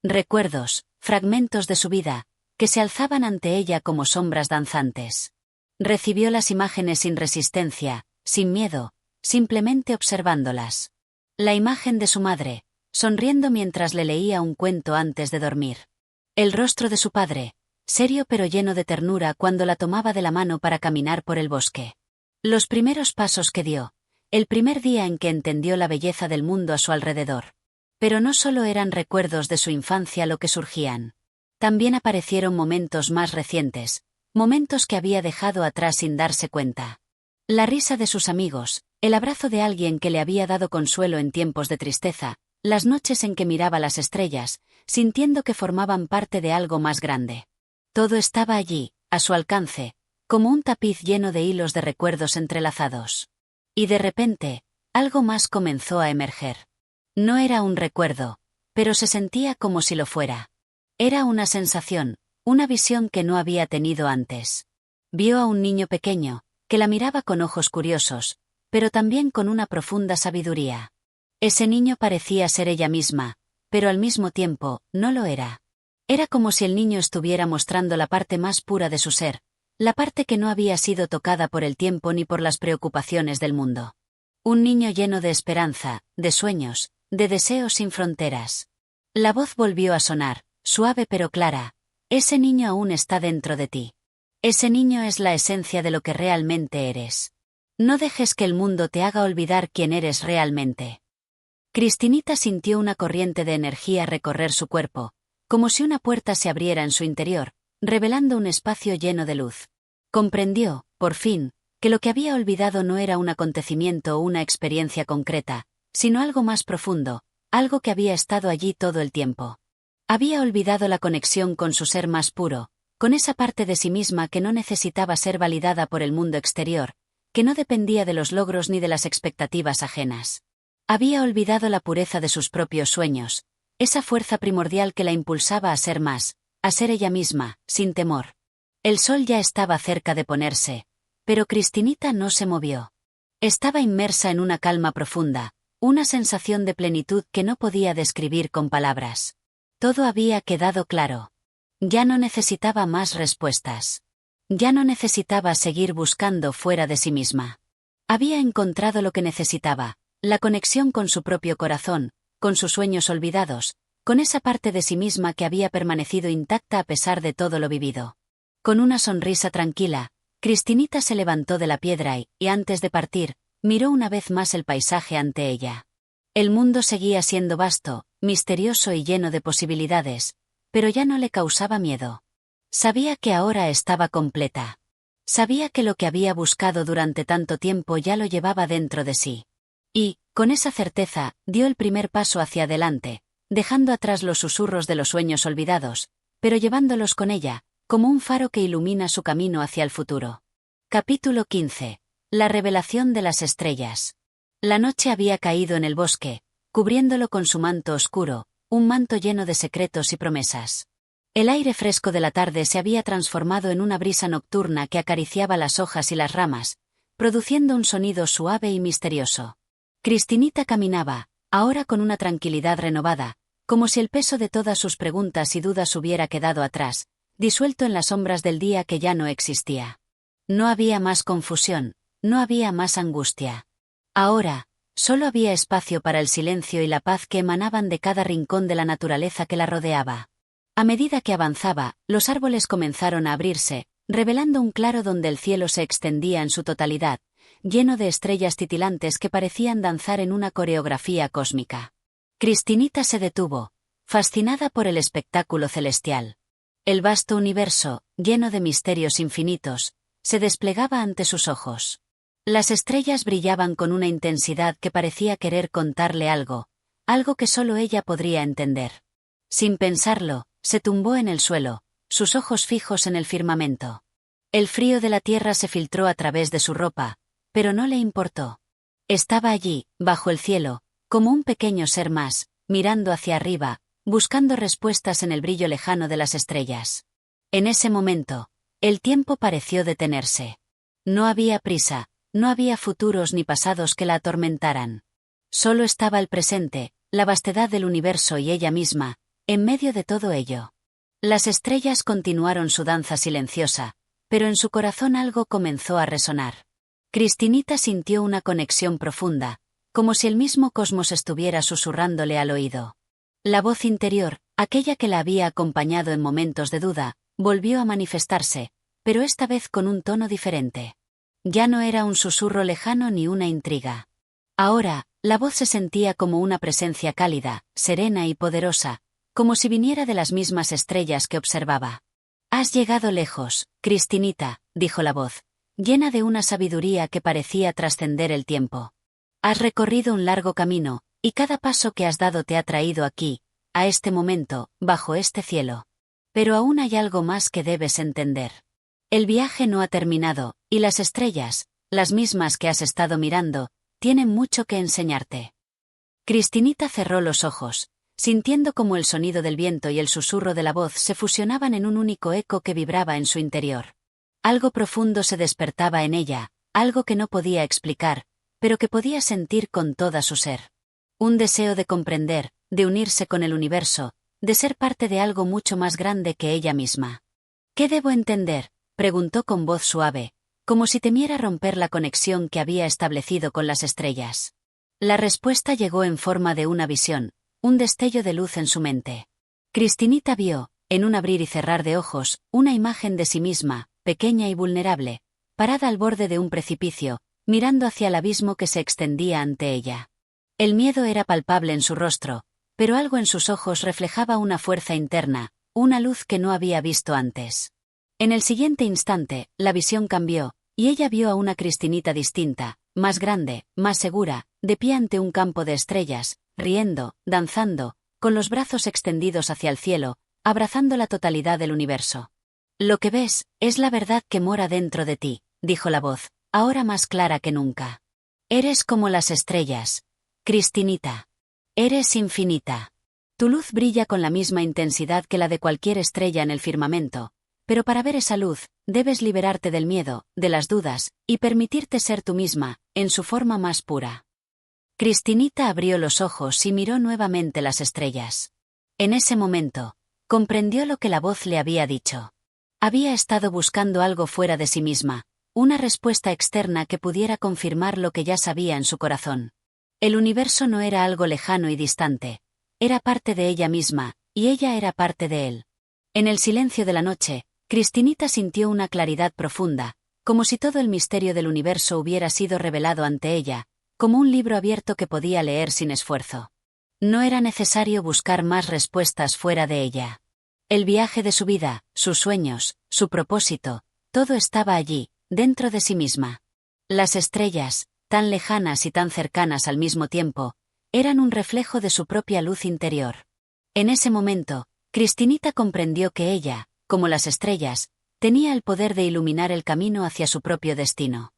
Speaker 1: Recuerdos, fragmentos de su vida, que se alzaban ante ella como sombras danzantes. Recibió las imágenes sin resistencia, sin miedo, simplemente observándolas. La imagen de su madre, sonriendo mientras le leía un cuento antes de dormir. El rostro de su padre, serio pero lleno de ternura cuando la tomaba de la mano para caminar por el bosque. Los primeros pasos que dio, el primer día en que entendió la belleza del mundo a su alrededor. Pero no solo eran recuerdos de su infancia lo que surgían. También aparecieron momentos más recientes, momentos que había dejado atrás sin darse cuenta. La risa de sus amigos, el abrazo de alguien que le había dado consuelo en tiempos de tristeza, las noches en que miraba las estrellas, sintiendo que formaban parte de algo más grande. Todo estaba allí, a su alcance, como un tapiz lleno de hilos de recuerdos entrelazados. Y de repente, algo más comenzó a emerger. No era un recuerdo, pero se sentía como si lo fuera. Era una sensación, una visión que no había tenido antes. Vio a un niño pequeño, que la miraba con ojos curiosos, pero también con una profunda sabiduría. Ese niño parecía ser ella misma, pero al mismo tiempo, no lo era. Era como si el niño estuviera mostrando la parte más pura de su ser, la parte que no había sido tocada por el tiempo ni por las preocupaciones del mundo. Un niño lleno de esperanza, de sueños, de deseos sin fronteras. La voz volvió a sonar, suave pero clara. Ese niño aún está dentro de ti. Ese niño es la esencia de lo que realmente eres. No dejes que el mundo te haga olvidar quién eres realmente. Cristinita sintió una corriente de energía recorrer su cuerpo, como si una puerta se abriera en su interior, revelando un espacio lleno de luz. Comprendió, por fin, que lo que había olvidado no era un acontecimiento o una experiencia concreta, sino algo más profundo, algo que había estado allí todo el tiempo. Había olvidado la conexión con su ser más puro, con esa parte de sí misma que no necesitaba ser validada por el mundo exterior, que no dependía de los logros ni de las expectativas ajenas. Había olvidado la pureza de sus propios sueños, esa fuerza primordial que la impulsaba a ser más, a ser ella misma, sin temor. El sol ya estaba cerca de ponerse, pero Cristinita no se movió. Estaba inmersa en una calma profunda, una sensación de plenitud que no podía describir con palabras. Todo había quedado claro. Ya no necesitaba más respuestas. Ya no necesitaba seguir buscando fuera de sí misma. Había encontrado lo que necesitaba, la conexión con su propio corazón, con sus sueños olvidados, con esa parte de sí misma que había permanecido intacta a pesar de todo lo vivido. Con una sonrisa tranquila, Cristinita se levantó de la piedra y antes de partir, miró una vez más el paisaje ante ella. El mundo seguía siendo vasto, misterioso y lleno de posibilidades, pero ya no le causaba miedo. Sabía que ahora estaba completa. Sabía que lo que había buscado durante tanto tiempo ya lo llevaba dentro de sí. Y, con esa certeza, dio el primer paso hacia adelante, dejando atrás los susurros de los sueños olvidados, pero llevándolos con ella, como un faro que ilumina su camino hacia el futuro. Capítulo 15. La revelación de las estrellas. La noche había caído en el bosque, cubriéndolo con su manto oscuro, un manto lleno de secretos y promesas. El aire fresco de la tarde se había transformado en una brisa nocturna que acariciaba las hojas y las ramas, produciendo un sonido suave y misterioso. Cristinita caminaba, ahora con una tranquilidad renovada, como si el peso de todas sus preguntas y dudas hubiera quedado atrás, disuelto en las sombras del día que ya no existía. No había más confusión, no había más angustia. Ahora, solo había espacio para el silencio y la paz que emanaban de cada rincón de la naturaleza que la rodeaba. A medida que avanzaba, los árboles comenzaron a abrirse, revelando un claro donde el cielo se extendía en su totalidad, lleno de estrellas titilantes que parecían danzar en una coreografía cósmica. Cristinita se detuvo, fascinada por el espectáculo celestial. El vasto universo, lleno de misterios infinitos, se desplegaba ante sus ojos. Las estrellas brillaban con una intensidad que parecía querer contarle algo que solo ella podría entender. Sin pensarlo, se tumbó en el suelo, sus ojos fijos en el firmamento. El frío de la tierra se filtró a través de su ropa, pero no le importó. Estaba allí, bajo el cielo, como un pequeño ser más, mirando hacia arriba, buscando respuestas en el brillo lejano de las estrellas. En ese momento, el tiempo pareció detenerse. No había prisa, no había futuros ni pasados que la atormentaran. Solo estaba el presente, la vastedad del universo y ella misma, en medio de todo ello. Las estrellas continuaron su danza silenciosa, pero en su corazón algo comenzó a resonar. Cristinita sintió una conexión profunda, como si el mismo cosmos estuviera susurrándole al oído. La voz interior, aquella que la había acompañado en momentos de duda, volvió a manifestarse, pero esta vez con un tono diferente. Ya no era un susurro lejano ni una intriga. Ahora, la voz se sentía como una presencia cálida, serena y poderosa, como si viniera de las mismas estrellas que observaba. «Has llegado lejos, Cristinita», dijo la voz, llena de una sabiduría que parecía trascender el tiempo. «Has recorrido un largo camino, y cada paso que has dado te ha traído aquí, a este momento, bajo este cielo. Pero aún hay algo más que debes entender. El viaje no ha terminado, y las estrellas, las mismas que has estado mirando, tienen mucho que enseñarte». Cristinita cerró los ojos, sintiendo como el sonido del viento y el susurro de la voz se fusionaban en un único eco que vibraba en su interior. Algo profundo se despertaba en ella, algo que no podía explicar, pero que podía sentir con toda su ser. Un deseo de comprender, de unirse con el universo, de ser parte de algo mucho más grande que ella misma. «¿Qué debo entender?», preguntó con voz suave, como si temiera romper la conexión que había establecido con las estrellas. La respuesta llegó en forma de una visión, un destello de luz en su mente. Cristinita vio, en un abrir y cerrar de ojos, una imagen de sí misma, pequeña y vulnerable, parada al borde de un precipicio, mirando hacia el abismo que se extendía ante ella. El miedo era palpable en su rostro, pero algo en sus ojos reflejaba una fuerza interna, una luz que no había visto antes. En el siguiente instante, la visión cambió, y ella vio a una Cristinita distinta, más grande, más segura, de pie ante un campo de estrellas, riendo, danzando, con los brazos extendidos hacia el cielo, abrazando la totalidad del universo. «Lo que ves, es la verdad que mora dentro de ti», dijo la voz, ahora más clara que nunca. «Eres como las estrellas, Cristinita. Eres infinita. Tu luz brilla con la misma intensidad que la de cualquier estrella en el firmamento, pero para ver esa luz, debes liberarte del miedo, de las dudas, y permitirte ser tú misma, en su forma más pura». Cristinita abrió los ojos y miró nuevamente las estrellas. En ese momento, comprendió lo que la voz le había dicho. Había estado buscando algo fuera de sí misma, una respuesta externa que pudiera confirmar lo que ya sabía en su corazón. El universo no era algo lejano y distante, era parte de ella misma, y ella era parte de él. En el silencio de la noche, Cristinita sintió una claridad profunda, como si todo el misterio del universo hubiera sido revelado ante ella, como un libro abierto que podía leer sin esfuerzo. No era necesario buscar más respuestas fuera de ella. El viaje de su vida, sus sueños, su propósito, todo estaba allí, dentro de sí misma. Las estrellas, tan lejanas y tan cercanas al mismo tiempo, eran un reflejo de su propia luz interior. En ese momento, Cristinita comprendió que ella, como las estrellas, tenía el poder de iluminar el camino hacia su propio destino.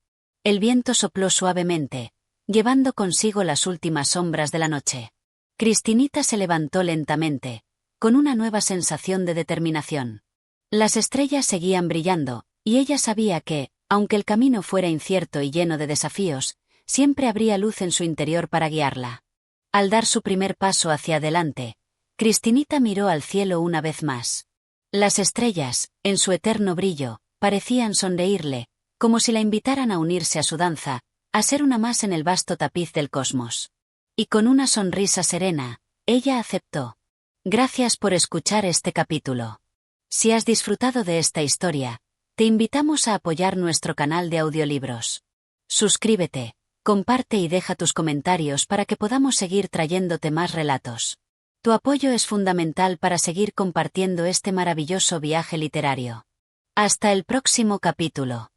Speaker 1: El viento sopló suavemente, llevando consigo las últimas sombras de la noche. Cristinita se levantó lentamente, con una nueva sensación de determinación. Las estrellas seguían brillando, y ella sabía que, aunque el camino fuera incierto y lleno de desafíos, siempre habría luz en su interior para guiarla. Al dar su primer paso hacia adelante, Cristinita miró al cielo una vez más. Las estrellas, en su eterno brillo, parecían sonreírle, como si la invitaran a unirse a su danza, a ser una más en el vasto tapiz del cosmos. Y con una sonrisa serena, ella aceptó. Gracias por escuchar este capítulo. Si has disfrutado de esta historia, te invitamos a apoyar nuestro canal de audiolibros. Suscríbete, comparte y deja tus comentarios para que podamos seguir trayéndote más relatos. Tu apoyo es fundamental para seguir compartiendo este maravilloso viaje literario. Hasta el próximo capítulo.